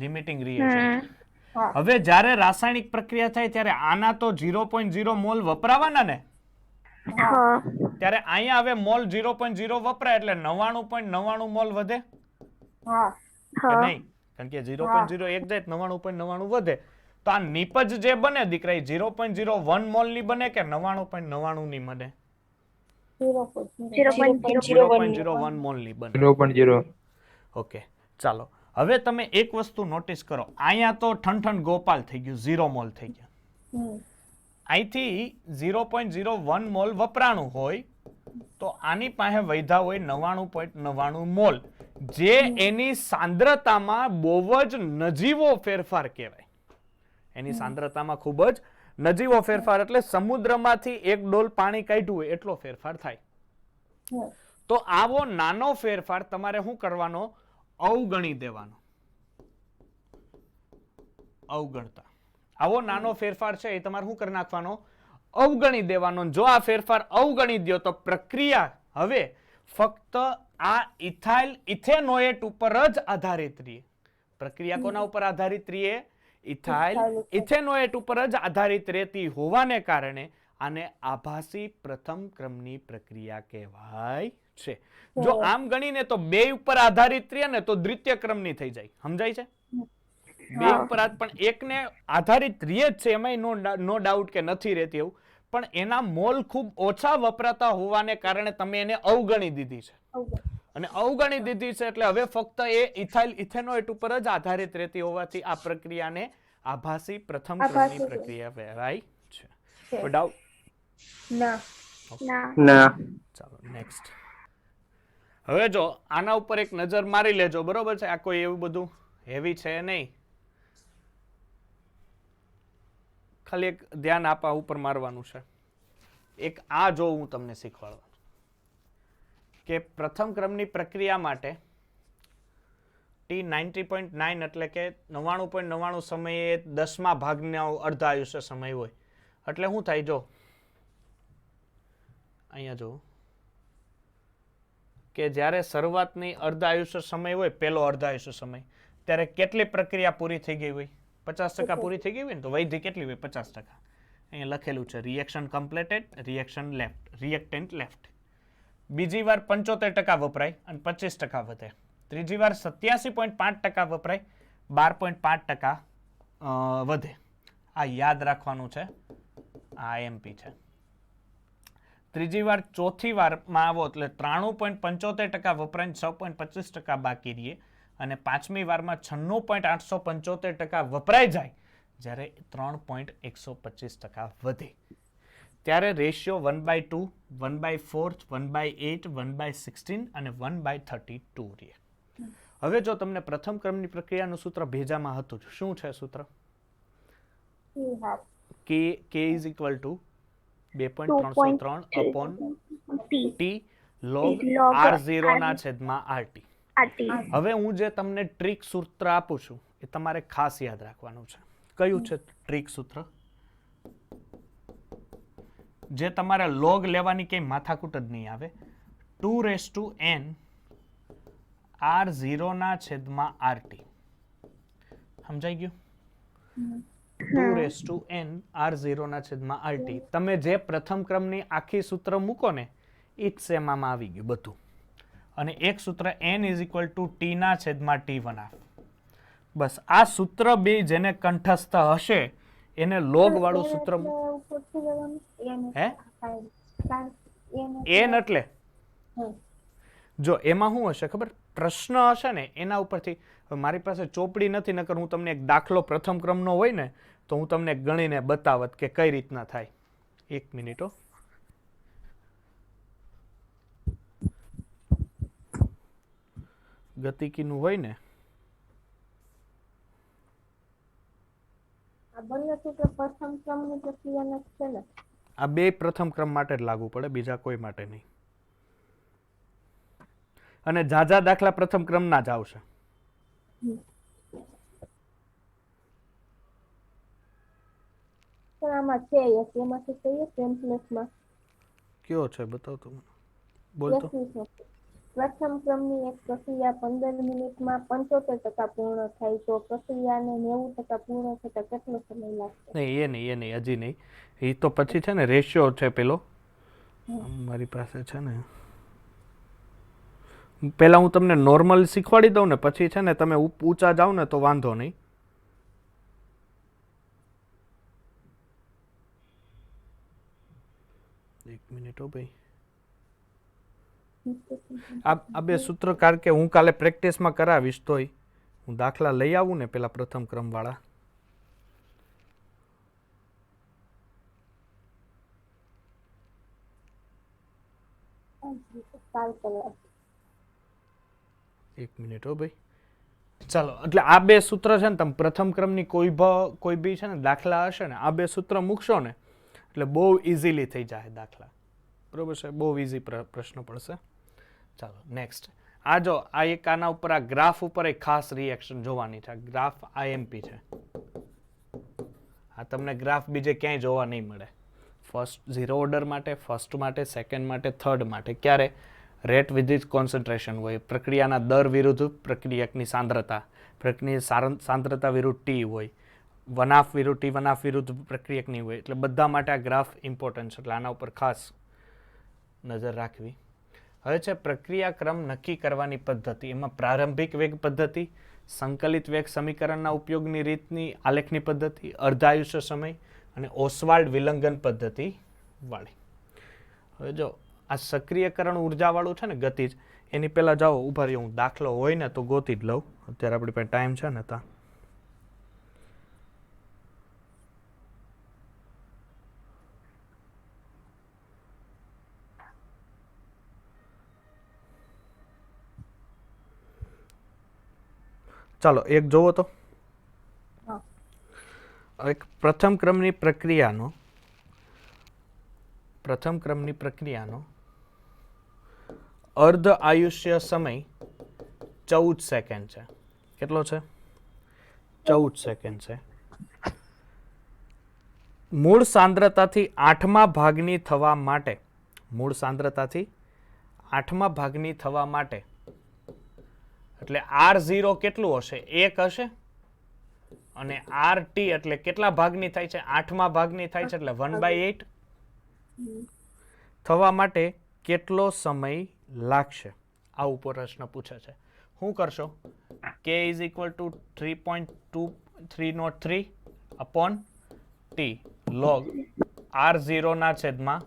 A: Limiting reaction. હવે જ્યારે રાસાયણિક પ્રક્રિયા થાય ત્યારે આના તો 0.0 મોલ વપરાવાના ને, ત્યારે અહીંયા હવે મોલ 0.0 વપરાય એટલે 99.99 મોલ વધે કે નહીં? કારણ કે 0.0 એક જાય 99.99 વધે. તો આ નિપજ જે બને દીકરા 0.01 મોલ ની બને કે 99.99 ની બને? 0.01 મોલ ની બને.
C: 0.0.
A: ઓકે, ચાલો. હવે તમે એક વસ્તુ નોટિસ કરો, અહીંયા તો ઠંઠણ ગોપાલ થઈ ગયું, 0 મોલ થઈ ગયા. અહીંથી 0.01 મોલ વપરાણું હોય તો આની પાસે વૈધા હોય 99.99 મોલ, જે એની સાંદ્રતામાં બહુ જ નજીવો ફેરફાર કહેવાય. એની સાંદ્રતામાં ખૂબ જ નજીવો ફેરફાર એટલે સમુદ્રમાંથી 1 ડોલ પાણી કાઢ્યું હોય એટલો ફેરફાર થાય. તો આવો નાનો ફેરફાર તમારે શું કરવાનો? અવગણી દેવાનો. અવગણતા. આવો નાનો ફેરફાર છે એ તમારે શું કરી નાખવાનો? અવગણી દેવાનો. જો આ ફેરફાર અવગણી દો તો પ્રક્રિયા હવે ફક્ત આ ઇથાઇલ ઇથેનોએટ ઉપર જ આધારિત રહે. પ્રક્રિયા કોના ઉપર આધારિત રહે? ઇથાઇલ ઇથેનોએટ ઉપર જ આધારિત રહેતી હોવાને કારણે આને આભાસી પ્રથમ ક્રમની પ્રક્રિયા કહેવાય છે. જો આમ ગણીને તો બે ઉપર આધારિત રહે ને તો દ્વિતીય ક્રમની થઈ જાય. સમજાય છે? બે ઉપર પણ એકને આધારિત રહે જ છે, એમાં નો ડાઉટ કે નથી રહેતી એવું, પણ એના મોલ ખૂબ ઓછા વપરાતા હોવાને કારણે તમે એને અવગણી દીધી છે. અને અવગણી દીધી છે એટલે હવે ફક્ત એ ઇથાઇલ ઇથેનોએટ ઉપર જ આધારિત રહેતી હોવાથી આ પ્રક્રિયાને આભાસી પ્રથમ ક્રમની પ્રક્રિયા કહેવાય છે. કોઈ ડાઉટ?
C: ના.
A: ચાલો નેક્સ્ટ. હવે જો આના ઉપર એક નજર મારી લેજો, બરોબર છે? આ કોઈ એવું બધું હેવી છે નહીં, ખાલી એક ધ્યાન આપવા ઉપર મારવાનું છે. એક આ જો હું તમને શીખવાડવાનું કે પ્રથમ ક્રમની પ્રક્રિયા માટે T90.9 એટલે કે 99.99 સમયે 10મા ભાગના અર્ધ આયુષ્ય સમય હોય એટલે શું થાય? જો અહીંયા જો કે જ્યારે શરૂઆતની અર્ધ આયુષ્ય સમય હોય, પહેલો અર્ધ આયુષ્ય સમય, ત્યારે કેટલી પ્રક્રિયા પૂરી થઈ ગઈ હોય? 50% પૂરી થઈ ગઈ હોય ને તો વૈધી કેટલી હોય? 50%. અહીંયા લખેલું છે reaction completed, reaction left, reactant left. બીજી વાર 75% વપરાય અને 25% વધે. ત્રીજી વાર 87.5% વપરાય, 12.5% વધે. આ યાદ રાખવાનું છે, આ IMP છે. ત્રીજી વાર ચોથી વારમાં આવો એટલે 93.75% વપરાય, 6.25% બાકી રહે. અને પાંચમી વારમાં 96.875% વપરાઈ જાય જ્યારે 3.125% વધે. ત્યારે રેશિયો 1/2, 1/4, 1/8, 1/16 અને 1/32 રહે. હવે જો તમને પ્રથમ ક્રમની પ્રક્રિયાનું સૂત્ર ભેજામાં હતું, શું છે સૂત્ર? K is equal to 2.303 T log R0 ના છેદમાં RT. હવે હું જે તમને ટ્રિક સૂત્ર આપું છું એ તમારે ખાસ યાદ રાખવાનું છે. કયું છે ટ્રિક સૂત્ર? જે તમારે લોગ લેવાની કઈ માથાકૂટ જ નહીં આવે. 2n R0 ના છેદમાં RT. સમજાઈ ગયું? 2n R0 ના છેદમાં RT. તમે જે પ્રથમ ક્રમની આખી સૂત્ર મૂકો ને એ જ સેમામાં આવી ગયું બધું. અને એક સૂત્ર n is equal to t ના છેદમાં t1 બસ. આ સૂત્ર બે જેને કંઠસ્થ હશે એને લોગ વાળું સૂત્ર હે એન એટલે
B: હમ.
A: જો એમાં શું હશે ખબર, પ્રશ્ન હશે ને એના ઉપરથી. મારી પાસે ચોપડી નથી, નકર હું તમને એક દાખલો પ્રથમ ક્રમનો હોય ને તો હું તમને ગણીને બતાવત કે કઈ રીતના થાય. 1 મિનિટ હો. ગતિકીનું હોય ને
B: આ બંને સૂત્ર પ્રથમ ક્રમની પ્રક્રિયાના જ છે ને?
A: આ બે પ્રથમ ક્રમ માટે જ લાગુ પડે, બીજા કોઈ માટે નહીં. અને ઝાઝા દાખલા પ્રથમ ક્રમના જ આવશે.
B: પણ આમાં છે એક, એમાંથી કહીએ ટેમ્પલેટમાં
A: કયો છે બતાવ તો મને, બોલ તો.
B: પ્રથમ ક્રમની એક પ્રક્રિયા 15 મિનિટમાં 75% પૂર્ણ થાય તો પ્રક્રિયાને 90% પૂર્ણ થતા કેટલો સમય લાગશે?
A: નહીં, એ નહીં, હજી નહીં. એ તો પછી છે ને રેશિયો છે પેલો મારી પાસે છે ને. પેલા હું તમને નોર્મલ શીખવાડી દઉં ને પછી છે ને તમે ઊંચા જાઓ ને તો વાંધો નહીં. એક મિનિટ હો ભાઈ. આ બે સૂત્ર કારણ કે હું કાલે પ્રેક્ટિસમાં કરાવીશ તોય હું દાખલા લઈ આવું ને પેલા પ્રથમ ક્રમ વાળા. એક મિનિટ હો ભાઈ. ચાલો, એટલે આ બે સૂત્ર છે ને તમે પ્રથમ ક્રમની કોઈ બી છે ને દાખલા હશે ને આ બે સૂત્ર મૂકશો ને એટલે બહુ ઇઝીલી થઈ જાય દાખલા. બરોબર છે, બહુ ઇઝી પ્રશ્ન પડશે. ચાલો નેક્સ્ટ. આ જો આ એક આના ઉપર આ ગ્રાફ ઉપર એક ખાસ રિએક્શન જોવાની છે. ગ્રાફ આઈએમપી છે. આ તમને ગ્રાફ બીજે ક્યાંય જોવા નહીં મળે. ફર્સ્ટ 0 ઓર્ડર માટે, ફર્સ્ટ માટે, સેકન્ડ માટે, થર્ડ માટે. ક્યારે? રેટ વિધિત કોન્સન્ટ્રેશન હોય, પ્રક્રિયાના દર વિરુદ્ધ પ્રક્રિયકની સાંદ્રતા, પ્રક્રિયા સાંદ્રતા વિરુદ્ધ ટી હોય, વનાફ વિરુદ્ધ ટી વનાફ વિરુદ્ધ પ્રક્રિયકની હોય. એટલે બધા માટે આ ગ્રાફ ઇમ્પોર્ટન્ટ છે, એટલે આના ઉપર ખાસ નજર રાખવી. હવે છે પ્રક્રિયા ક્રમ નક્કી કરવાની પદ્ધતિ. એમાં પ્રારંભિક વેગ પદ્ધતિ, સંકલિત વેગ સમીકરણના ઉપયોગની રીતની આલેખની પદ્ધતિ, અર્ધાયુષ્ય સમય અને ઓસ્વાલ્ડ વિલંગન પદ્ધતિ વાળી. હવે જો આ સક્રિયકરણ ઉર્જાવાળું છે ને ગતિજ, એની પહેલાં જાઓ ઉભા રહ્યો, હું દાખલો હોય ને તો ગોતી જ લઉં. અત્યારે આપણી પાસે ટાઈમ છે ને તા. ચાલો એક જોવો તો. એક પ્રથમ ક્રમની પ્રક્રિયાનો અર્ધ આયુષ્ય સમય 14 સેકન્ડ છે. કેટલો છે? 14 સેકન્ડ છે. મૂળ સાંદ્રતાથી 8મા ભાગની થવા માટે, એટલે R0 કેટલું હશે? 1 હશે. અને RT એટલે કેટલા ભાગની થાય છે? 8મા ભાગની થાય છે, એટલે 1/8 થવા માટે કેટલો સમય લાગશે? આ ઉપર પ્રશ્ન પૂછે છે. શું કરશો? K is equal to 3.2303 upon T log R0 ના છેદમાં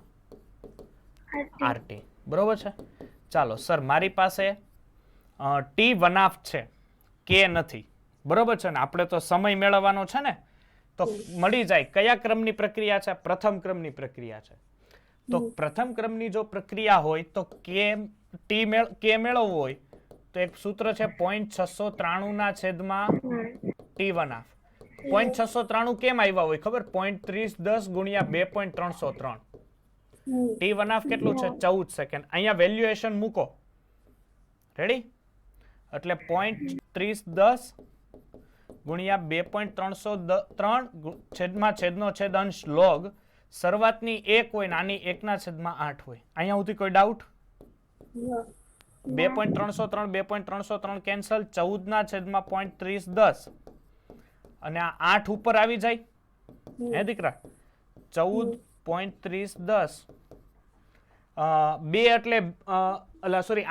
A: RT. બરોબર છે. ચાલો સર, મારી પાસે T વનાફ છે, K નથી. બરોબર છે ને? આપણે તો સમય મેળવવાનો છે ને, તો મળી જાય. કયા ક્રમની પ્રક્રિયા છે? પ્રથમ ક્રમની પ્રક્રિયા છે. તો પ્રથમ ક્રમની જો પ્રક્રિયા હોય તો K મેળવવો હોય તો એક સૂત્ર છે 0.693 ના છેદમાં T વનાફ. 0.693 કેમ આવ્યા હોય ખબર? 0.3010 ગુણ્યા 2.303. T વનાફ કેટલું છે? 14 સેકન્ડ. અહીંયા વેલ્યુએશન મૂકો. રેડી? એટલે 0.3010 ગુણ્યા 2.303 છેદમાં છેદનો છેદ અંશ લોગ શરૂઆતની 1 હોય, નાની 1/8 હોય. અહીંયા સુધી કોઈ ડાઉટ? 2.303 કેન્સલ, 14 ના છેદમાં 0.3010 અને આ 8 ઉપર આવી જાય. હે દીકરા? 14.3010 2 એટલે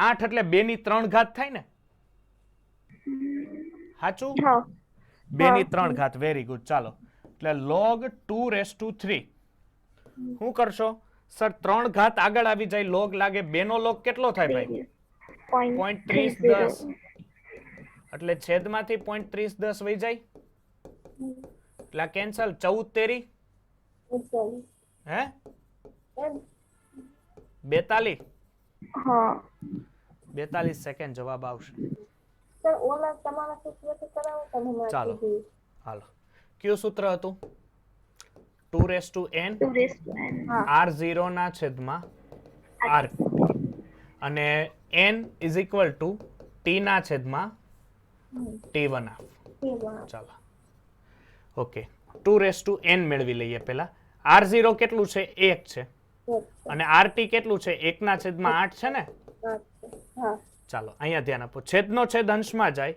A: 8 એટલે 2/3 થાય ને? સાચું? 2/3. Very good. ચાલો, એટલે log 2⁻3. શું કરશો? સર 3 ઘાત આગળ આવી જાય લોગ લાગે, 2 નો લોગ કેટલો થાય ભાઈ? 0.3010 એટલે છેદમાંથી 0.3010 વહી જાય એટલે કેન્સલ. 14 તેરી હે 42 42 સેકન્ડ જવાબ આવશે.
B: સર ઓલા તમારા સૂત્રથી કરાવો તમે મને
A: ચાલો
B: કીધું.
A: હાલો, કયું સૂત્ર હતું? 2n r0 ના છેદમાં rt અને n is equal to t ના છેદમાં t1 હાફ. ચાલો ઓકે, 2n મેળવી લઈએ પહેલા. r0 કેટલું છે? 1 છે. અને rt કેટલું છે? 1 ના છેદમાં 8 છે ને? ચાલો અહીંયા ધ્યાન આપો, છેદનો છેદ અંશમાં જાય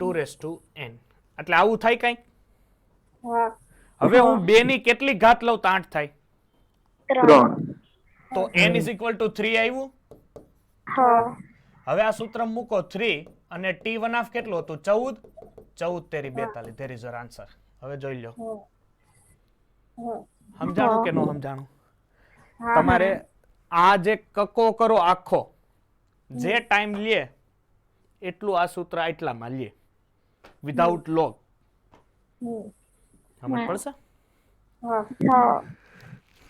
A: 2n એટલે આવું થાય કઈ. હવે હું 2 ની કેટલી ઘાત લઉં તો 8 થાય?
C: 3.
A: તો n ઇઝ ઇક્વલ ટુ 3 આવ્યું. હવે આ સૂત્ર મૂકો 3 અને t1 હાફ કેટલું હતું? 14 તેરી 42. There is your answer. હવે જોઈ લો, સમજાણું કે ન સમજાણું? તમારે આ જે કક્કો કરો આખો જે ટાઈમ લે એટલું આ સૂત્ર આટલામાં લે વિધાઉટ લોગ. સમજ પડશે?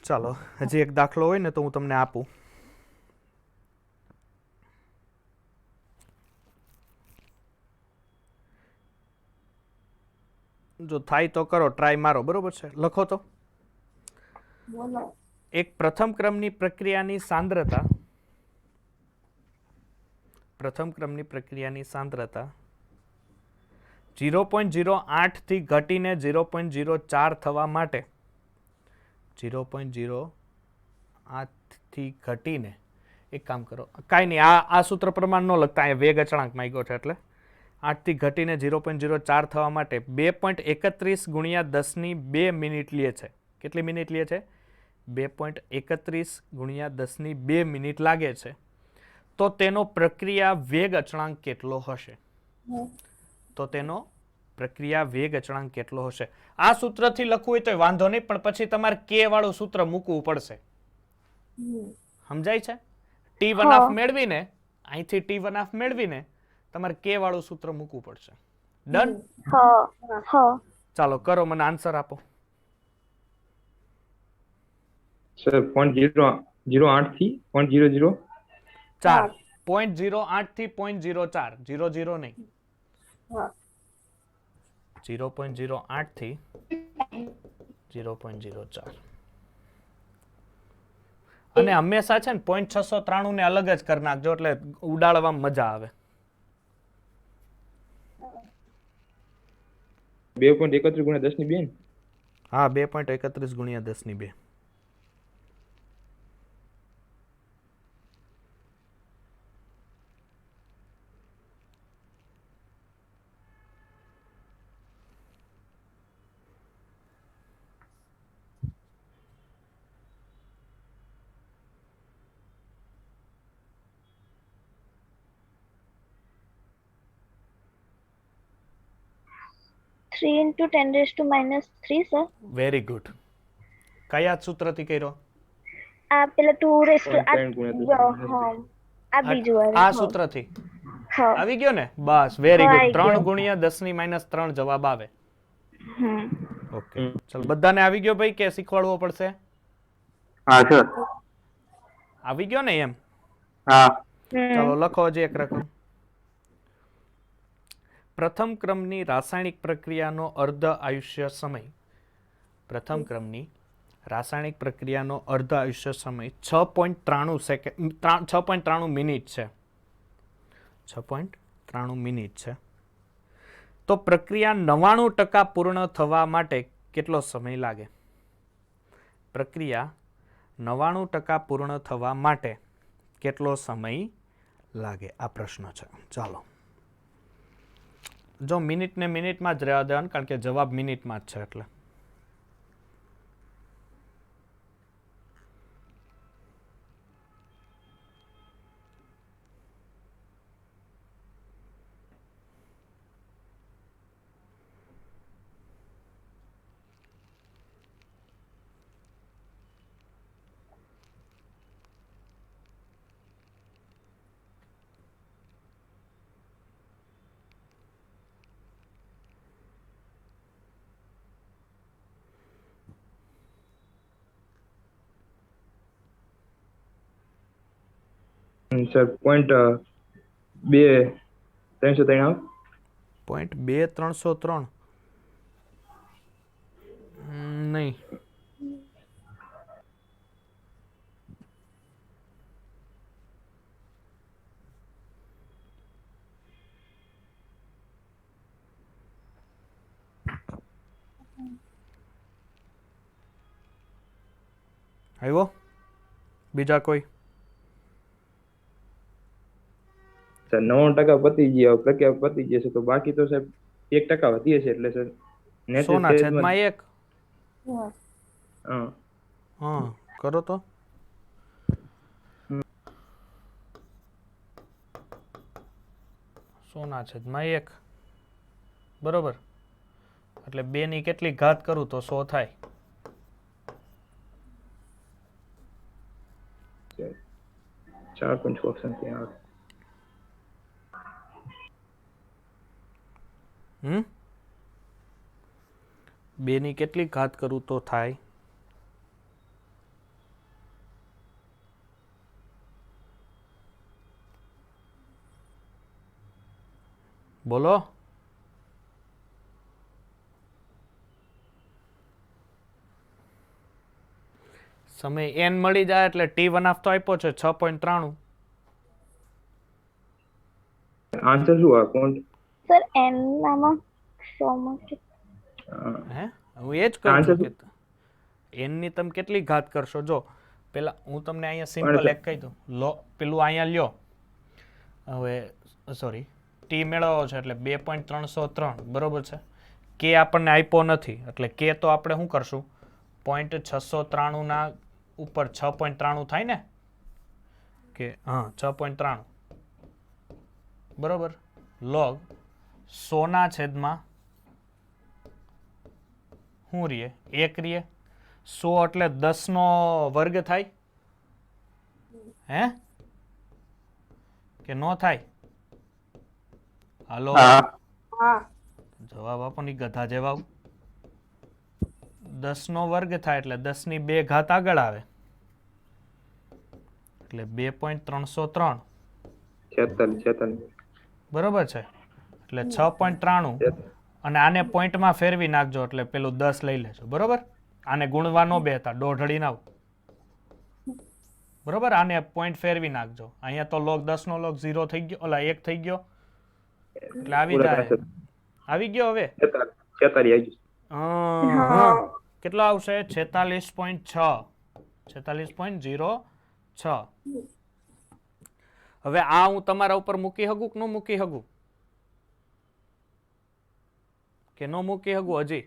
A: ચાલો હજી એક દાખલો હોય ને તો હું તમને આપું. જો થાય તો કરો, ટ્રાય મારો, બરોબર છે? લખો તો. એક પ્રથમ ક્રમની પ્રક્રિયાની સાંદ્રતા 0.08 થી ઘટીને 0.04 થવા માટે 0.08 થી ઘટીને, એક કામ કરો, કાંઈ નહીં, આ સૂત્ર પ્રમાણ ન લખતા, અહીંયા વેગ અચળાંક માંગ્યો છે એટલે 8 થી ઘટીને 0.04 થવા માટે 2.31 ગુણ્યા 10 ની 2 મિનિટ લે છે. કેટલી મિનિટ લે છે? 2.31 ગુણ્યા 10 ની 2 મિનિટ લાગે છે. તો તેનો પ્રક્રિયા વેગ અચળાંક કેટલો હશે? તો તેનો પ્રક્રિયા વેગ અચળાંક કેટલો હશે? આ સૂત્રથી લખવું હોય તો વાંધો નહીં, પણ પછી તમારે k વાળું સૂત્ર મૂકવું પડશે. સમજાય છે? t1 હાફ મેળવીને, અહીંથી t1 હાફ મેળવીને તમારે k વાળું સૂત્ર મૂકવું પડશે. ડન? ચાલો કરો, મને આન્સર આપો.
C: સર 0.08 થી 0.00
A: 4. 0.08 થી 0.04, 00 નહીં. 0.08 થી 0.04. અને હંમેશા છે ને 0.693 ને અલગ જ કરી નાખજો એટલે ઉડાડવામાં મજા આવે.
C: 2.31 ગુણ્યા 10 ની 2.
A: હા, 2.31 ગુણ્યા 10 ની 2.
D: into 10 raised to minus 3, sir.
A: Very good. કયા સૂત્રથી કર્યો?
D: આ પેલા 2 raised to આ
C: 0.3 ગુણ્યા 10
D: આ બીજું વાળું.
A: આ સૂત્રથી
D: હા.
A: આવી ગયો ને? બસ, વેરી
D: હા,
A: ગુડ.
D: આવી
A: 3
D: ગયો.
A: ગુણ્યા 10 ની -3 જવાબ આવે.
D: હમ.
A: ઓકે, ચલો બધાને આવી ગયો ભાઈ કે શીખવાડવો પડશે?
C: હા સર.
A: આવી ગયો ને એમ?
C: હા.
A: ચાલો લખો હજી એક રકમ. પ્રથમ ક્રમની રાસાયણિક પ્રક્રિયાનો અર્ધ આયુષ્ય સમય, પ્રથમ ક્રમની રાસાયણિક પ્રક્રિયાનો અર્ધ આયુષ્ય સમય 6.93 સેકન્ડ 6.93 મિનિટ છે. 6.93 મિનિટ છે. તો પ્રક્રિયા 99% પૂર્ણ થવા માટે કેટલો સમય લાગે? પ્રક્રિયા 99% પૂર્ણ થવા માટે કેટલો સમય લાગે? આ પ્રશ્ન છે. ચાલો, જો મિનિટ ને મિનિટમાં જ રહેવા દેવાનું, કારણ કે જવાબ મિનિટમાં જ છે એટલે.
C: સર પોઈન્ટ 2 303 આવે.
A: 0.2303 નહીં. આવ્યો બીજા કોઈ?
C: સર 90% પતી ગયા, પ્રક્રિયા પતી જશે તો બાકી તો સાહેબ 1% વધી હશે એટલે સર નેટ
A: સોના છેદમાં 1.
B: હા
C: હા
A: હા કરો તો. સોના છેદમાં 1 બરોબર. એટલે 2 ની કેટલી ઘાત કરું તો 100 થાય.
C: સર 4 ઓપ્શન ત્યાં આવે.
A: હમ 2 ની કેટલી ઘાત કરું તો થાય? બોલો. સમય n મળી જાય એટલે t1 તો આપ્યો છે 6.93.
C: આન્સર શું આવે કોણ?
D: સર એન નામાં 100 માં
A: હે હું એ જ કહું
C: Answer
A: છું કે n ની તમે કેટલી ઘાત કરશો? જો પેલા હું તમને અહીંયા
C: પણ
A: સિમ્પલ
C: સર-
A: એક કહી દઉં. લો પેલું અહીંયા લ્યો. હવે સોરી ટી મેળવવો છે એટલે 2.303 બરોબર છે. કે આપણને આપ્યો નથી એટલે કે તો આપણે શું કરશું? 0.693 ના ઉપર 6.93 થાય ને કે હા 6.93 બરોબર. લોગ 100 ના છેદમાં શું રીએ? 1 રીએ. 100 એટલે 10 નો વર્ગ થાય હે કે નો થાય? હાલો
C: હા
B: હા
A: જવાબ આપો ની ગધા જેવા. 10 નો વર્ગ થાય એટલે 10 ની 2 ઘાત આગળ આવે એટલે 2.303
C: 46
A: બરોબર છે. એટલે 6.93 અને આને પોઈન્ટમાં ફેરવી નાખજો એટલે પેલું 10 લઈ લેજો બરોબર. આને ગુણવા નો બેતા દોઢડી નાવ બરોબર. આને પોઈન્ટ ફેરવી નાખજો. અહીંયા તો log 10 નો log 0 થઈ ગયો, ઓલા 1 થઈ ગયો એટલે આવી જાય. આવી ગયો હવે.
C: 46 આવી ગયું.
A: હા કેટલો આવશે? 46.6 46.06. હવે આ હું તમારા ઉપર મૂકી શકું કે ન મૂકી શકું? કે ન મૂકી શકું હજી?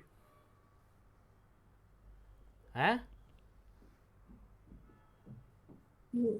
A: હે
B: હમ